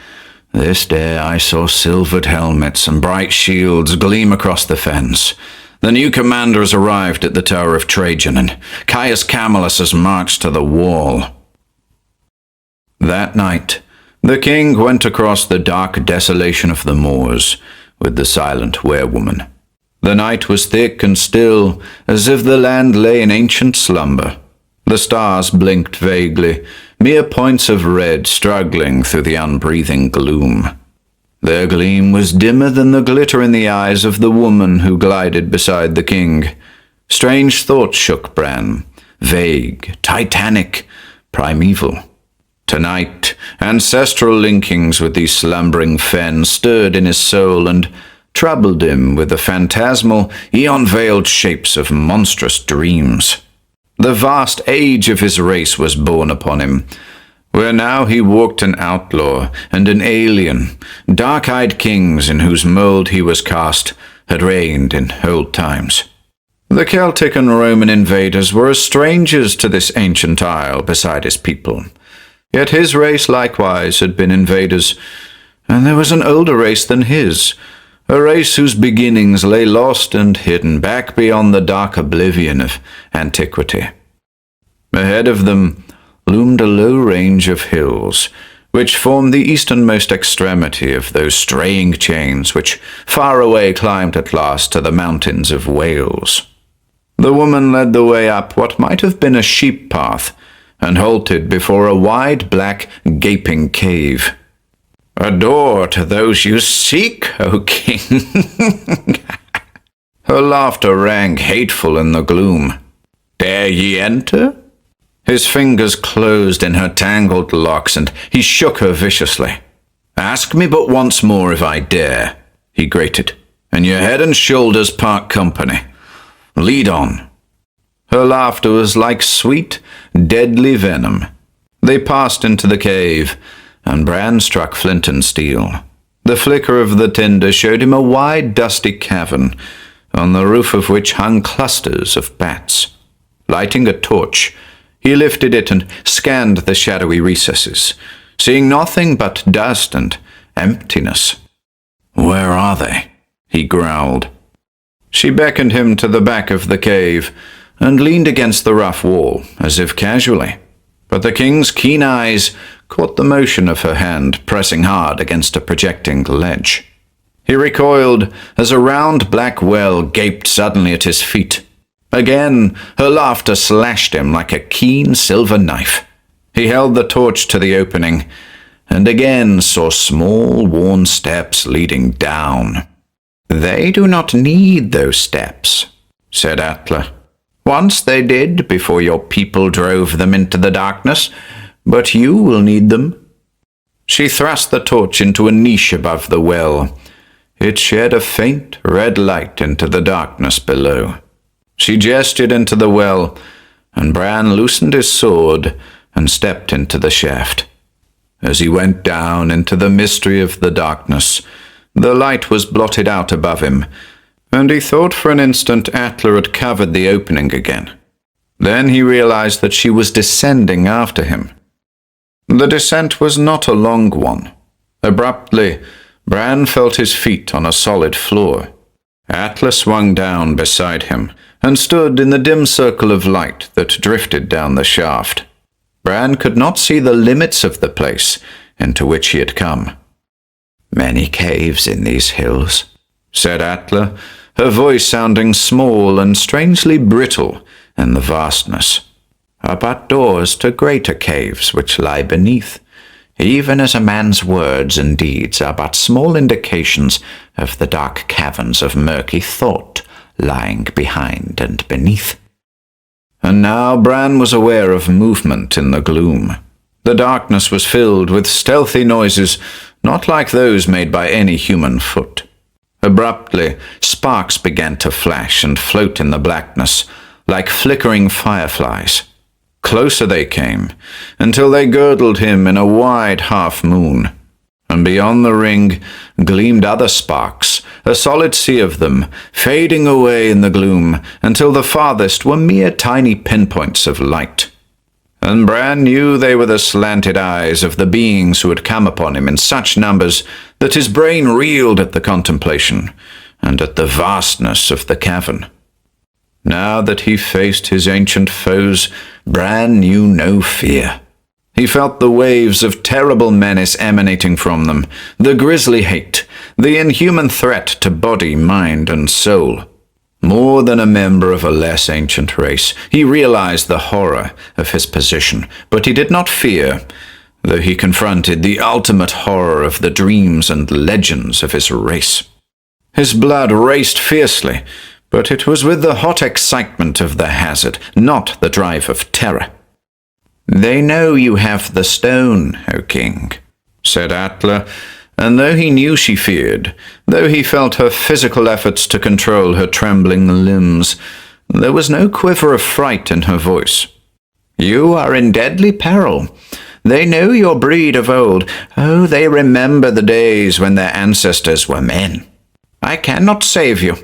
This day I saw silvered helmets and bright shields gleam across the fens. The new commander has arrived at the Tower of Trajan, and Caius Camillus has marched to the wall." That night, the king went across the dark desolation of the moors with the silent werewoman. The night was thick and still, as if the land lay in ancient slumber. The stars blinked vaguely, mere points of red struggling through the unbreathing gloom. Their gleam was dimmer than the glitter in the eyes of the woman who glided beside the king. Strange thoughts shook Bran, vague, titanic, primeval. Tonight, ancestral linkings with these slumbering fen stirred in his soul and troubled him with the phantasmal, eon-veiled shapes of monstrous dreams. The vast age of his race was borne upon him, where now he walked an outlaw and an alien. Dark-eyed kings in whose mould he was cast had reigned in old times. The Celtic and Roman invaders were as strangers to this ancient isle beside his people. Yet his race likewise had been invaders, and there was an older race than his, a race whose beginnings lay lost and hidden back beyond the dark oblivion of antiquity. Ahead of them loomed a low range of hills, which formed the easternmost extremity of those straying chains which far away climbed at last to the mountains of Wales. The woman led the way up what might have been a sheep path, and halted before a wide, black, gaping cave. "A door to those you seek, O king." Her laughter rang hateful in the gloom. "Dare ye enter?" His fingers closed in her tangled locks, and he shook her viciously. "Ask me but once more if I dare," he grated, "and your head and shoulders part company. Lead on." Her laughter was like sweet, deadly venom. They passed into the cave, and Bran struck flint and steel. The flicker of the tinder showed him a wide, dusty cavern, on the roof of which hung clusters of bats. Lighting a torch, he lifted it and scanned the shadowy recesses, seeing nothing but dust and emptiness. "Where are they?" he growled. She beckoned him to the back of the cave, and leaned against the rough wall, as if casually. But the king's keen eyes caught the motion of her hand pressing hard against a projecting ledge. He recoiled as a round black well gaped suddenly at his feet. Again, her laughter slashed him like a keen silver knife. He held the torch to the opening, and again saw small, worn steps leading down. "They do not need those steps," said Atla. "Once they did, before your people drove them into the darkness, but you will need them." She thrust the torch into a niche above the well. It shed a faint red light into the darkness below. She gestured into the well, and Bran loosened his sword and stepped into the shaft. As he went down into the mystery of the darkness, the light was blotted out above him, and he thought for an instant Atla had covered the opening again. Then he realized that she was descending after him. The descent was not a long one. Abruptly, Bran felt his feet on a solid floor. Atla swung down beside him, and stood in the dim circle of light that drifted down the shaft. Bran could not see the limits of the place into which he had come. "Many caves in these hills," said Atla, her voice sounding small and strangely brittle in the vastness. "Are but doors to greater caves which lie beneath, even as a man's words and deeds are but small indications of the dark caverns of murky thought lying behind and beneath." And now Bran was aware of movement in the gloom. The darkness was filled with stealthy noises, not like those made by any human foot. Abruptly, sparks began to flash and float in the blackness, like flickering fireflies. Closer they came, until they girdled him in a wide half-moon. And beyond the ring gleamed other sparks, a solid sea of them, fading away in the gloom, until the farthest were mere tiny pinpoints of light. And Bran knew they were the slanted eyes of the beings who had come upon him in such numbers that his brain reeled at the contemplation, and at the vastness of the cavern. Now that he faced his ancient foes, Bran knew no fear. He felt the waves of terrible menace emanating from them, the grisly hate, the inhuman threat to body, mind, and soul. More than a member of a less ancient race, he realized the horror of his position, but he did not fear, though he confronted the ultimate horror of the dreams and legends of his race. His blood raced fiercely, but it was with the hot excitement of the hazard, not the drive of terror. "They know you have the stone, O king," said Atla, and though he knew she feared, though he felt her physical efforts to control her trembling limbs, there was no quiver of fright in her voice. "You are in deadly peril. They know your breed of old. Oh, they remember the days when their ancestors were men. I cannot save you.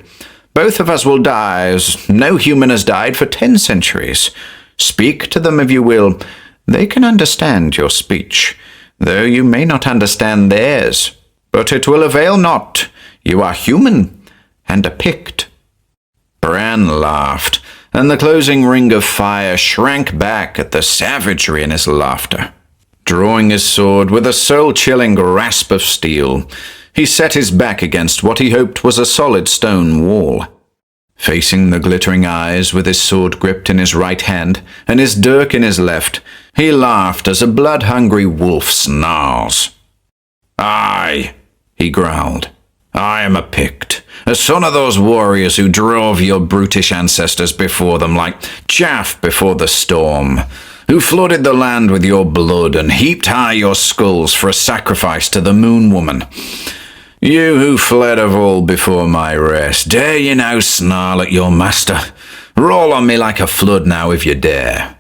Both of us will die, as no human has died for 10 centuries. Speak to them if you will. They can understand your speech, though you may not understand theirs. But it will avail not. You are human, and a Pict." Bran laughed, and the closing ring of fire shrank back at the savagery in his laughter. Drawing his sword with a soul-chilling grasp of steel, he set his back against what he hoped was a solid stone wall. Facing the glittering eyes with his sword gripped in his right hand and his dirk in his left, he laughed as a blood-hungry wolf snarls. "Aye," he growled, "I am a Pict, a son of those warriors who drove your brutish ancestors before them like chaff before the storm, who flooded the land with your blood and heaped high your skulls for a sacrifice to the Moon Woman. You who fled of old before my rest, dare you now snarl at your master? Roll on me like a flood now if you dare.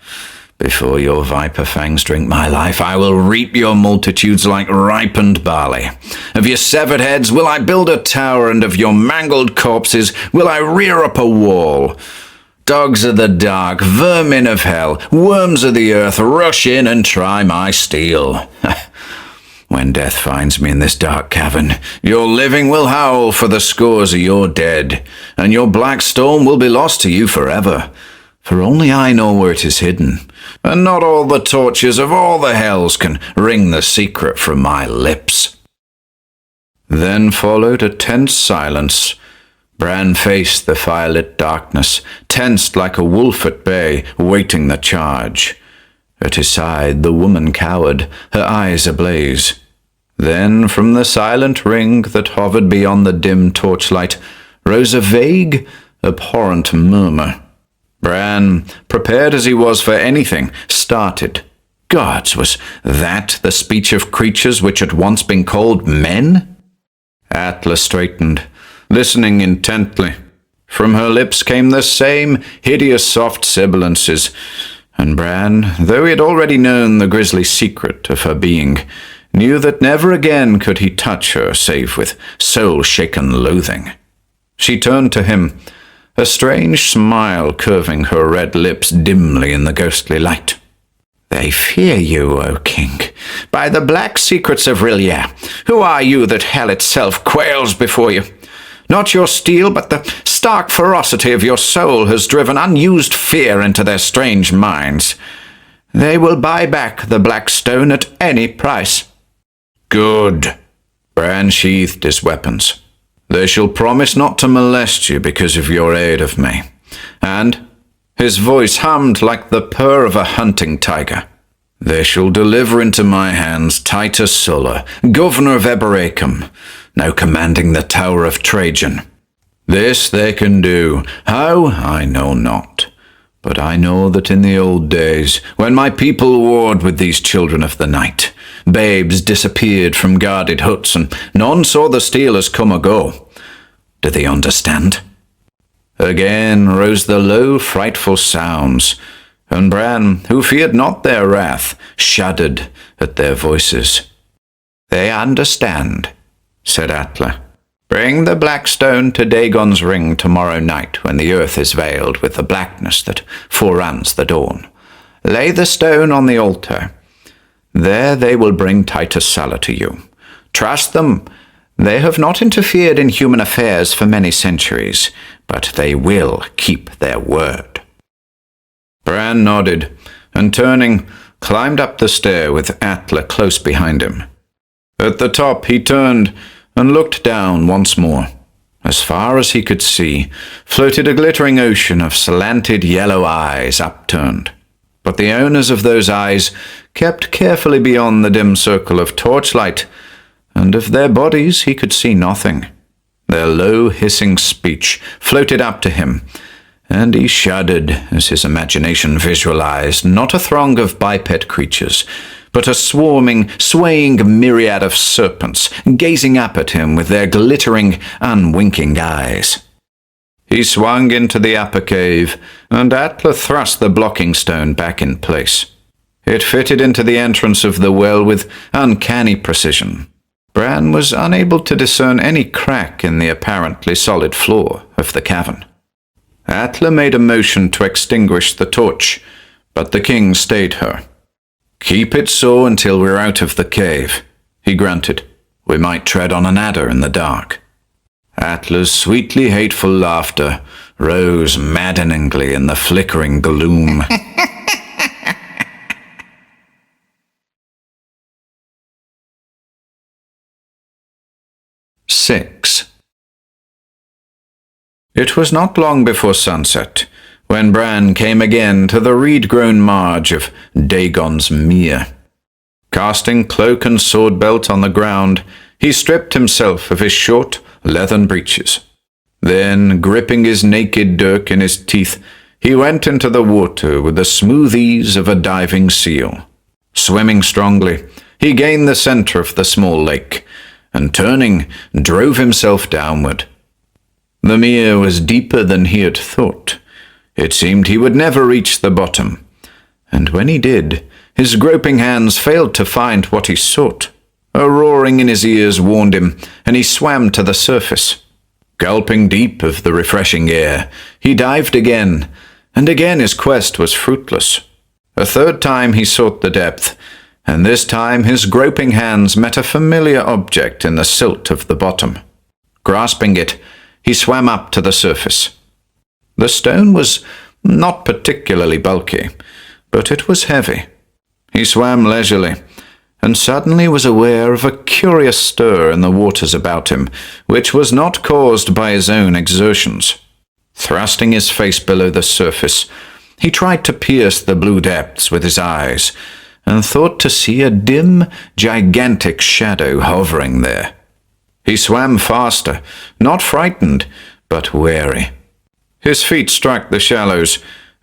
Before your viper fangs drink my life, I will reap your multitudes like ripened barley. Of your severed heads will I build a tower, and of your mangled corpses will I rear up a wall. Dogs of the dark, vermin of hell, worms of the earth, rush in and try my steel. When death finds me in this dark cavern, your living will howl for the scores of your dead, and your black stone will be lost to you forever. For only I know where it is hidden, and not all the torches of all the hells can wring the secret from my lips." Then followed a tense silence. Bran faced the firelit darkness, tensed like a wolf at bay, waiting the charge. At his side the woman cowered, her eyes ablaze. Then from the silent ring that hovered beyond the dim torchlight rose a vague, abhorrent murmur. Bran, prepared as he was for anything, started. Gods, was that the speech of creatures which had once been called men? Atla straightened, listening intently. From her lips came the same hideous soft sibilances, and Bran, though he had already known the grisly secret of her being, knew that never again could he touch her save with soul-shaken loathing. She turned to him, a strange smile curving her red lips dimly in the ghostly light. "They fear you, O king, by the black secrets of R'lyeh. Who are you that hell itself quails before you? Not your steel, but the stark ferocity of your soul has driven unused fear into their strange minds. They will buy back the black stone at any price." "Good." Bran sheathed his weapons. "They shall promise not to molest you because of your aid of me. And," his voice hummed like the purr of a hunting tiger, "they shall deliver into my hands Titus Sulla, governor of Eboracum, now commanding the Tower of Trajan. This they can do. How, I know not. But I know that in the old days, when my people warred with these children of the night, babes disappeared from guarded huts, and none saw the stealers come or go. Do they understand? Again rose the low, frightful sounds, and Bran, who feared not their wrath, shuddered at their voices. They understand, said Atla. Bring the black stone to Dagon's ring tomorrow night when the earth is veiled with the blackness that foreruns the dawn. Lay the stone on the altar. There they will bring Titus Sala to you. Trust them. They have not interfered in human affairs for many centuries, but they will keep their word. Bran nodded, and turning, climbed up the stair with Atla close behind him. At the top he turned and looked down once more. As far as he could see, floated a glittering ocean of slanted yellow eyes upturned. But the owners of those eyes kept carefully beyond the dim circle of torchlight, and of their bodies he could see nothing. Their low, hissing speech floated up to him, and he shuddered as his imagination visualized not a throng of biped creatures, but a swarming, swaying myriad of serpents gazing up at him with their glittering, unwinking eyes. He swung into the upper cave, and Atla thrust the blocking stone back in place. It fitted into the entrance of the well with uncanny precision. Bran was unable to discern any crack in the apparently solid floor of the cavern. Atla made a motion to extinguish the torch, but the king stayed her. "Keep it so until we're out of the cave," he grunted. "We might tread on an adder in the dark." Atla's sweetly hateful laughter rose maddeningly in the flickering gloom. 6. It was not long before sunset when Bran came again to the reed-grown marge of Dagon's mere. Casting cloak and sword belt on the ground, he stripped himself of his short, leathern breeches. Then, gripping his naked dirk in his teeth, he went into the water with the smooth ease of a diving seal. Swimming strongly, he gained the center of the small lake, and turning, drove himself downward. The mere was deeper than he had thought. It seemed he would never reach the bottom, and when he did, his groping hands failed to find what he sought. A roaring in his ears warned him, and he swam to the surface. Gulping deep of the refreshing air, he dived again, and again his quest was fruitless. A third time he sought the depth, and this time his groping hands met a familiar object in the silt of the bottom. Grasping it, he swam up to the surface. The stone was not particularly bulky, but it was heavy. He swam leisurely, and suddenly was aware of a curious stir in the waters about him, which was not caused by his own exertions. Thrusting his face below the surface, he tried to pierce the blue depths with his eyes, and thought to see a dim, gigantic shadow hovering there. He swam faster, not frightened, but wary. His feet struck the shallows,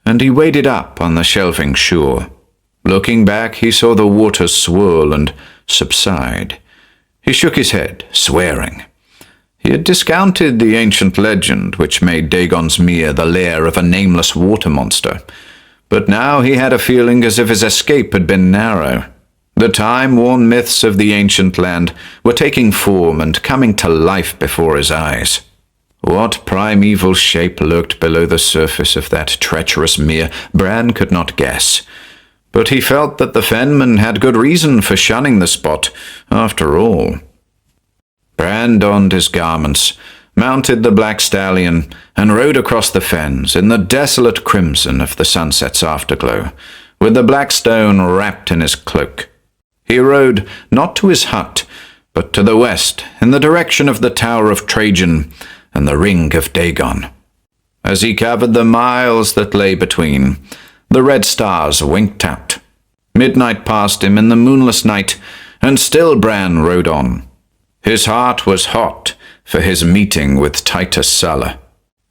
and he waded up on the shelving shore. Looking back, he saw the waters swirl and subside. He shook his head, swearing. He had discounted the ancient legend which made Dagon's mere the lair of a nameless water monster, but now he had a feeling as if his escape had been narrow. The time-worn myths of the ancient land were taking form and coming to life before his eyes. What primeval shape lurked below the surface of that treacherous mere, Bran could not guess. But he felt that the fenmen had good reason for shunning the spot, after all. Bran donned his garments, mounted the black stallion, and rode across the fens in the desolate crimson of the sunset's afterglow, with the black stone wrapped in his cloak. He rode not to his hut, but to the west, in the direction of the Tower of Trajan and the Ring of Dagon. As he covered the miles that lay between, the red stars winked out. Midnight passed him in the moonless night, and still Bran rode on. His heart was hot for his meeting with Titus Sala.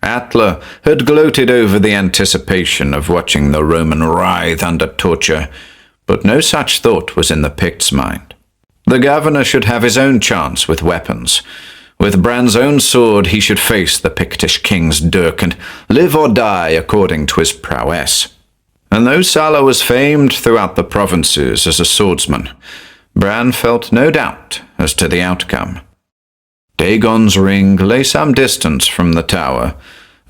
Atla had gloated over the anticipation of watching the Roman writhe under torture, but no such thought was in the Picts' mind. The governor should have his own chance with weapons, With Bran's own sword he should face the Pictish king's dirk and live or die according to his prowess. And though Sala was famed throughout the provinces as a swordsman, Bran felt no doubt as to the outcome. Dagon's ring lay some distance from the tower,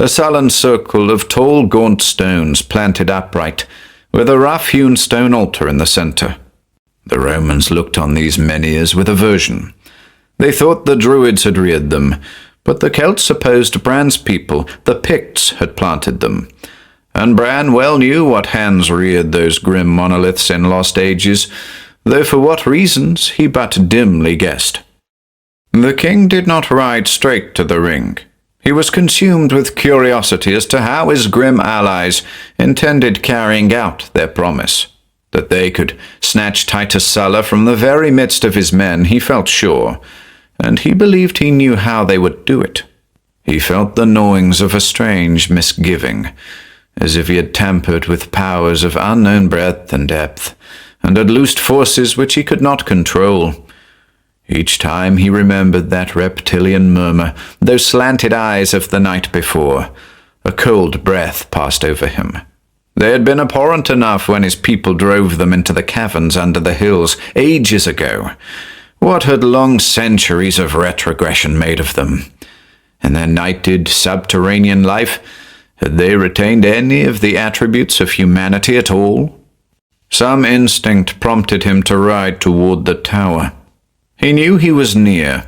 a sullen circle of tall gaunt stones planted upright, with a rough-hewn stone altar in the centre. The Romans looked on these menhirs with aversion. They thought the Druids had reared them, but the Celts supposed Bran's people, the Picts, had planted them, and Bran well knew what hands reared those grim monoliths in lost ages, though for what reasons he but dimly guessed. The king did not ride straight to the ring. He was consumed with curiosity as to how his grim allies intended carrying out their promise. That they could snatch Titus Sulla from the very midst of his men, he felt sure, and he believed he knew how they would do it. He felt the gnawings of a strange misgiving, as if he had tampered with powers of unknown breadth and depth, and had loosed forces which he could not control. Each time he remembered that reptilian murmur, those slanted eyes of the night before, a cold breath passed over him. They had been abhorrent enough when his people drove them into the caverns under the hills ages ago. What had long centuries of retrogression made of them? In their nighted subterranean life, had they retained any of the attributes of humanity at all? Some instinct prompted him to ride toward the tower. He knew he was near,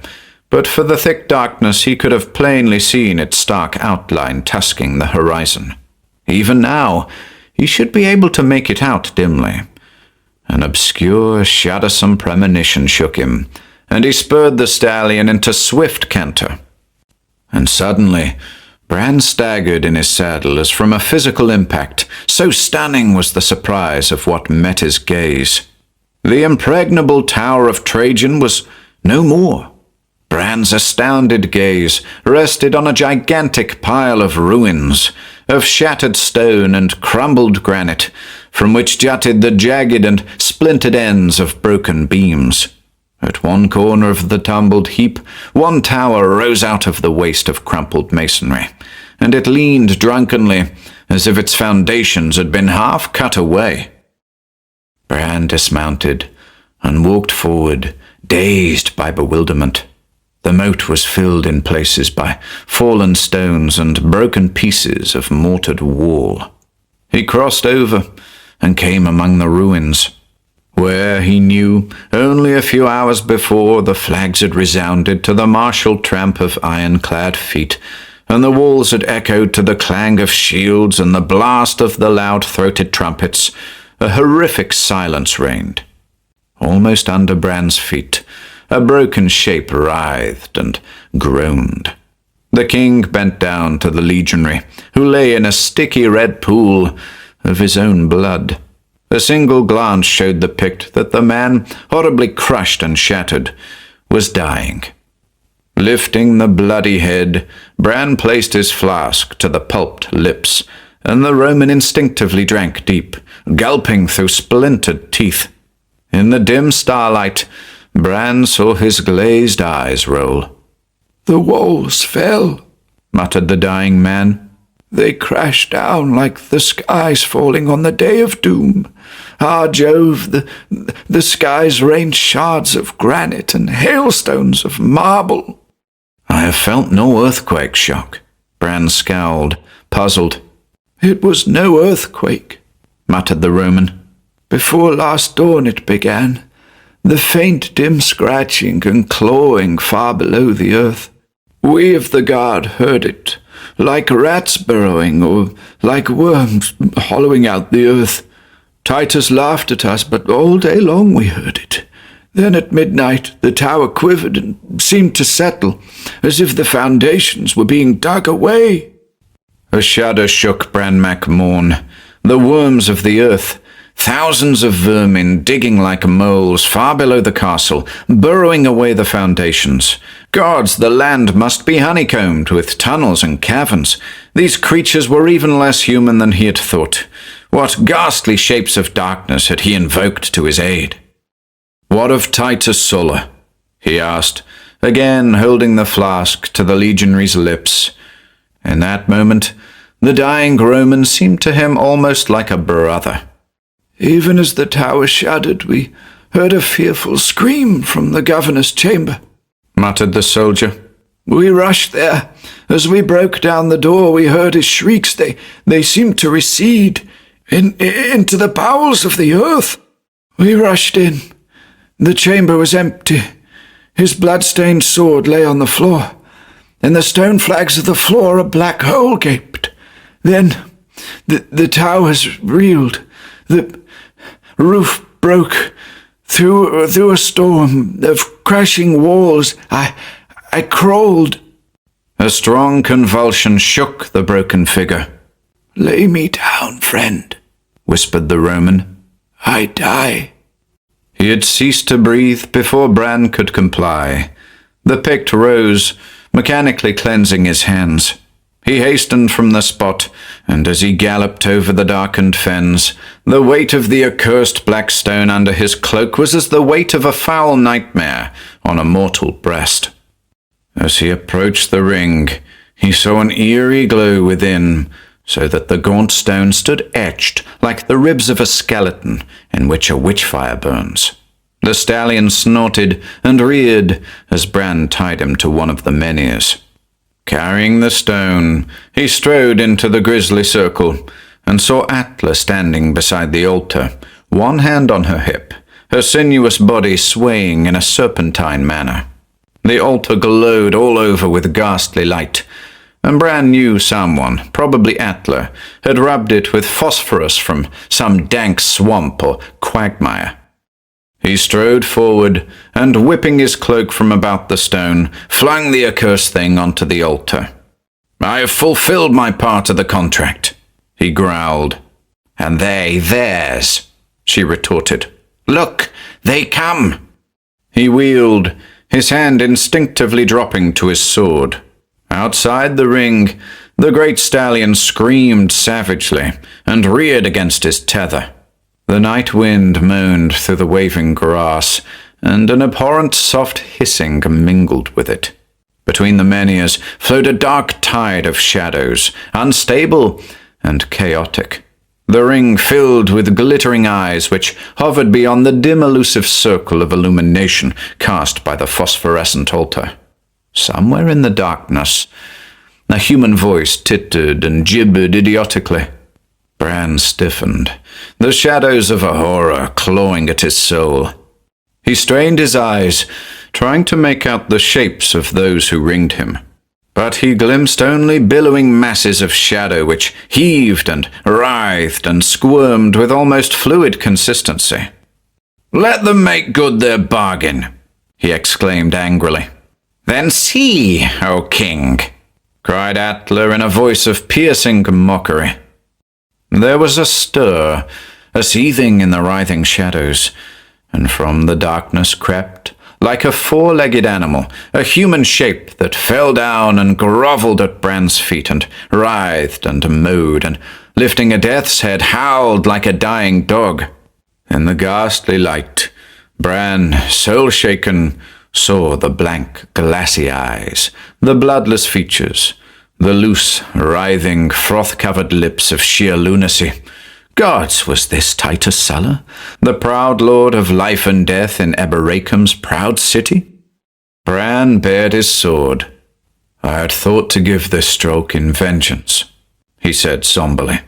but for the thick darkness he could have plainly seen its stark outline tusking the horizon. Even now, he should be able to make it out dimly. An obscure, shuddersome premonition shook him, and he spurred the stallion into swift canter. And suddenly, Bran staggered in his saddle as from a physical impact, so stunning was the surprise of what met his gaze. The impregnable Tower of Trajan was no more. Bran's astounded gaze rested on a gigantic pile of ruins, of shattered stone and crumbled granite, from which jutted the jagged and splintered ends of broken beams. At one corner of the tumbled heap, one tower rose out of the waste of crumpled masonry, and it leaned drunkenly, as if its foundations had been half cut away. Bran dismounted and walked forward, dazed by bewilderment. The moat was filled in places by fallen stones and broken pieces of mortared wall. He crossed over and came among the ruins, where, he knew, only a few hours before the flags had resounded to the martial tramp of iron-clad feet, and the walls had echoed to the clang of shields and the blast of the loud-throated trumpets. A horrific silence reigned. Almost under Bran's feet, a broken shape writhed and groaned. The king bent down to the legionary, who lay in a sticky red pool of his own blood. A single glance showed the Pict that the man, horribly crushed and shattered, was dying. Lifting the bloody head, Bran placed his flask to the pulped lips, and the Roman instinctively drank deep, gulping through splintered teeth. In the dim starlight, Bran saw his glazed eyes roll. "The walls fell," muttered the dying man. "They crashed down like the skies falling on the day of doom. Ah, Jove, the skies rained shards of granite and hailstones of marble." "I have felt no earthquake shock." Bran scowled, puzzled. "It was no earthquake," muttered the Roman. "Before last dawn it began. The faint dim scratching and clawing far below the earth. We of the guard heard it, like rats burrowing or like worms hollowing out the earth. Titus laughed at us, but all day long we heard it. Then at midnight the tower quivered and seemed to settle, as if the foundations were being dug away." A shudder shook Bran Mak Morn. The worms of the earth, thousands of vermin digging like moles far below the castle, burrowing away the foundations. Gods, the land must be honeycombed with tunnels and caverns. These creatures were even less human than he had thought. What ghastly shapes of darkness had he invoked to his aid? "What of Titus Sulla?" he asked, again holding the flask to the legionary's lips. In that moment, the dying Roman seemed to him almost like a brother. Even as the tower shuddered, we heard a fearful scream from the governor's chamber, muttered the soldier. We rushed there. As we broke down the door, we heard his shrieks. They seemed to recede into the bowels of the earth. We rushed in. The chamber was empty. His blood-stained sword lay on the floor. In the stone flags of the floor, a black hole gaped. Then the towers reeled. The roof broke through a storm of crashing walls. I crawled. A strong convulsion shook the broken figure. Lay me down, friend, whispered the Roman. I die. He had ceased to breathe before Bran could comply. The Pict rose, mechanically cleansing his hands. He hastened from the spot, and as he galloped over the darkened fens, the weight of the accursed black stone under his cloak was as the weight of a foul nightmare on a mortal breast. As he approached the ring, he saw an eerie glow within, so that the gaunt stone stood etched like the ribs of a skeleton in which a witch-fire burns. The stallion snorted and reared as Bran tied him to one of the menhirs. Carrying the stone, he strode into the grisly circle and saw Atla standing beside the altar, one hand on her hip, her sinuous body swaying in a serpentine manner. The altar glowed all over with ghastly light, and Bran knew someone, probably Atla, had rubbed it with phosphorus from some dank swamp or quagmire. He strode forward, and whipping his cloak from about the stone, flung the accursed thing onto the altar. I have fulfilled my part of the contract, he growled. And they theirs, she retorted. Look, they come. He wheeled, his hand instinctively dropping to his sword. Outside the ring, the great stallion screamed savagely and reared against his tether. The night wind moaned through the waving grass, and an abhorrent soft hissing mingled with it. Between the menhirs flowed a dark tide of shadows, unstable and chaotic. The ring filled with glittering eyes which hovered beyond the dim elusive circle of illumination cast by the phosphorescent altar. Somewhere in the darkness, a human voice tittered and gibbered idiotically. Bran stiffened, the shadows of a horror clawing at his soul. He strained his eyes, trying to make out the shapes of those who ringed him. But he glimpsed only billowing masses of shadow which heaved and writhed and squirmed with almost fluid consistency. Let them make good their bargain, he exclaimed angrily. Then see, O king, cried Atla in a voice of piercing mockery. There was a stir, a seething in the writhing shadows, and from the darkness crept, like a four-legged animal, a human shape that fell down and grovelled at Bran's feet and writhed and mowed, and lifting a death's head, howled like a dying dog. In the ghastly light, Bran, soul-shaken, saw the blank, glassy eyes, the bloodless features, the loose, writhing, froth-covered lips of sheer lunacy. Gods, was this Titus Sulla, the proud lord of life and death in Eberrakam's proud city? Bran bared his sword. I had thought to give this stroke in vengeance, he said somberly.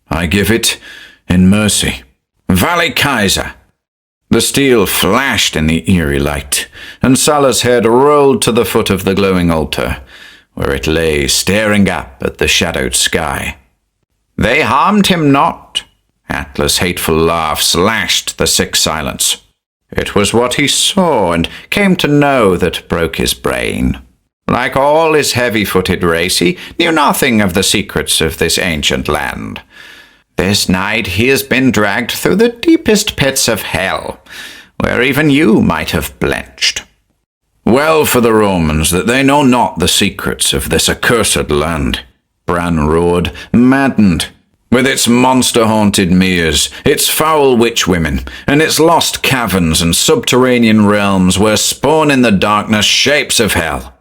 I give it in mercy. Vale Kaiser! The steel flashed in the eerie light, and Sulla's head rolled to the foot of the glowing altar, where it lay staring up at the shadowed sky. They harmed him not. Atla's hateful laugh slashed the sick silence. It was what he saw and came to know that broke his brain. Like all his heavy-footed race, he knew nothing of the secrets of this ancient land. This night he has been dragged through the deepest pits of hell, where even you might have blenched. Well for the Romans that they know not the secrets of this accursed land, Bran roared, maddened. with its monster-haunted meres, its foul witch-women, and its lost caverns and subterranean realms where spawn in the darkness shapes of hell.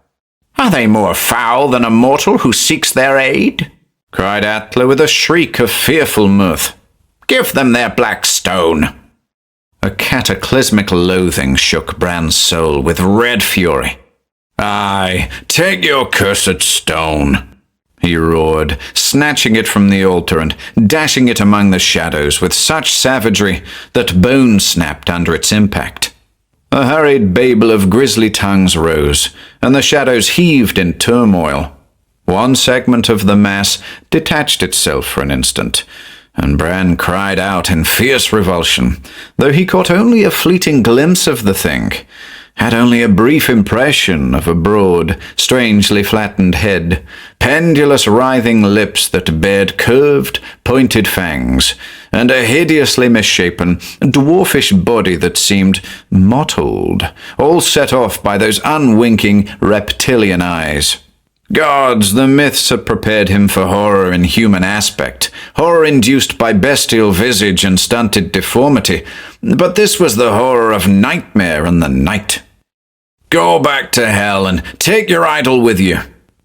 Are they more foul than a mortal who seeks their aid? Cried Attla with a shriek of fearful mirth. Give them their black stone. A cataclysmic loathing shook Bran's soul with red fury. Aye, take your cursed stone, he roared, snatching it from the altar and dashing it among the shadows with such savagery that bone snapped under its impact. A hurried babel of grisly tongues rose, and the shadows heaved in turmoil. One segment of the mass detached itself for an instant, and Bran cried out in fierce revulsion, though he caught only a fleeting glimpse of the thing, had only a brief impression of a broad, strangely flattened head, pendulous writhing lips that bared curved, pointed fangs, and a hideously misshapen, dwarfish body that seemed mottled, all set off by those unwinking reptilian eyes. Gods, the myths had prepared him for horror in human aspect, horror induced by bestial visage and stunted deformity, but this was the horror of nightmare and the night. Go back to hell and take your idol with you,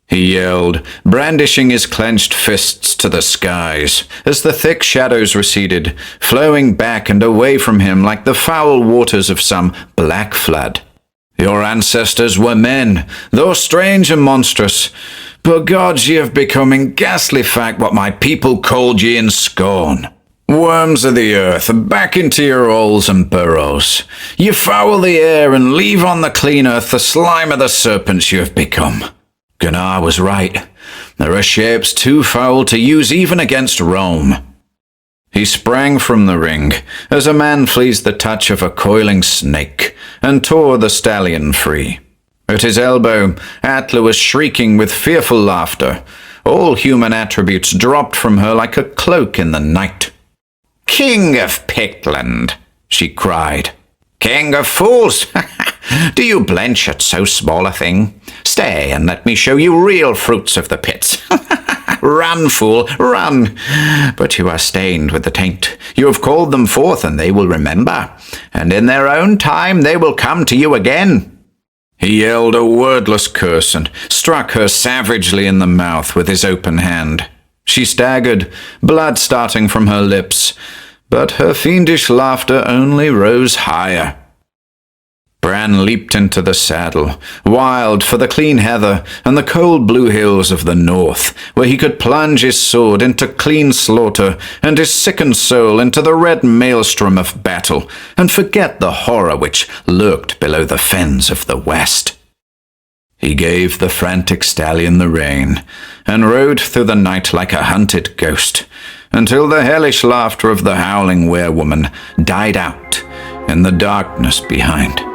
he yelled, brandishing his clenched fists to the skies, as the thick shadows receded, flowing back and away from him like the foul waters of some black flood. Your ancestors were men, though strange and monstrous, but gods, ye have become in ghastly fact what my people called ye in scorn. Worms of the earth, back into your holes and burrows. You foul the air and leave on the clean earth the slime of the serpents you have become. Gunnar was right. There are shapes too foul to use even against Rome. He sprang from the ring, as a man flees the touch of a coiling snake, and tore the stallion free. At his elbow, Attla was shrieking with fearful laughter. All human attributes dropped from her like a cloak in the night. King of Pictland, she cried. King of fools! Do you blench at so small a thing? Stay and let me show you real fruits of the pits. Run, fool, run! But you are stained with the taint. You have called them forth, and they will remember, and in their own time they will come to you again. He yelled a wordless curse and struck her savagely in the mouth with his open hand. She staggered, blood starting from her lips, but her fiendish laughter only rose higher. Bran leaped into the saddle, wild for the clean heather and the cold blue hills of the north, where he could plunge his sword into clean slaughter and his sickened soul into the red maelstrom of battle, and forget the horror which lurked below the fens of the west. He gave the frantic stallion the rein, and rode through the night like a hunted ghost, until the hellish laughter of the howling werewoman died out in the darkness behind.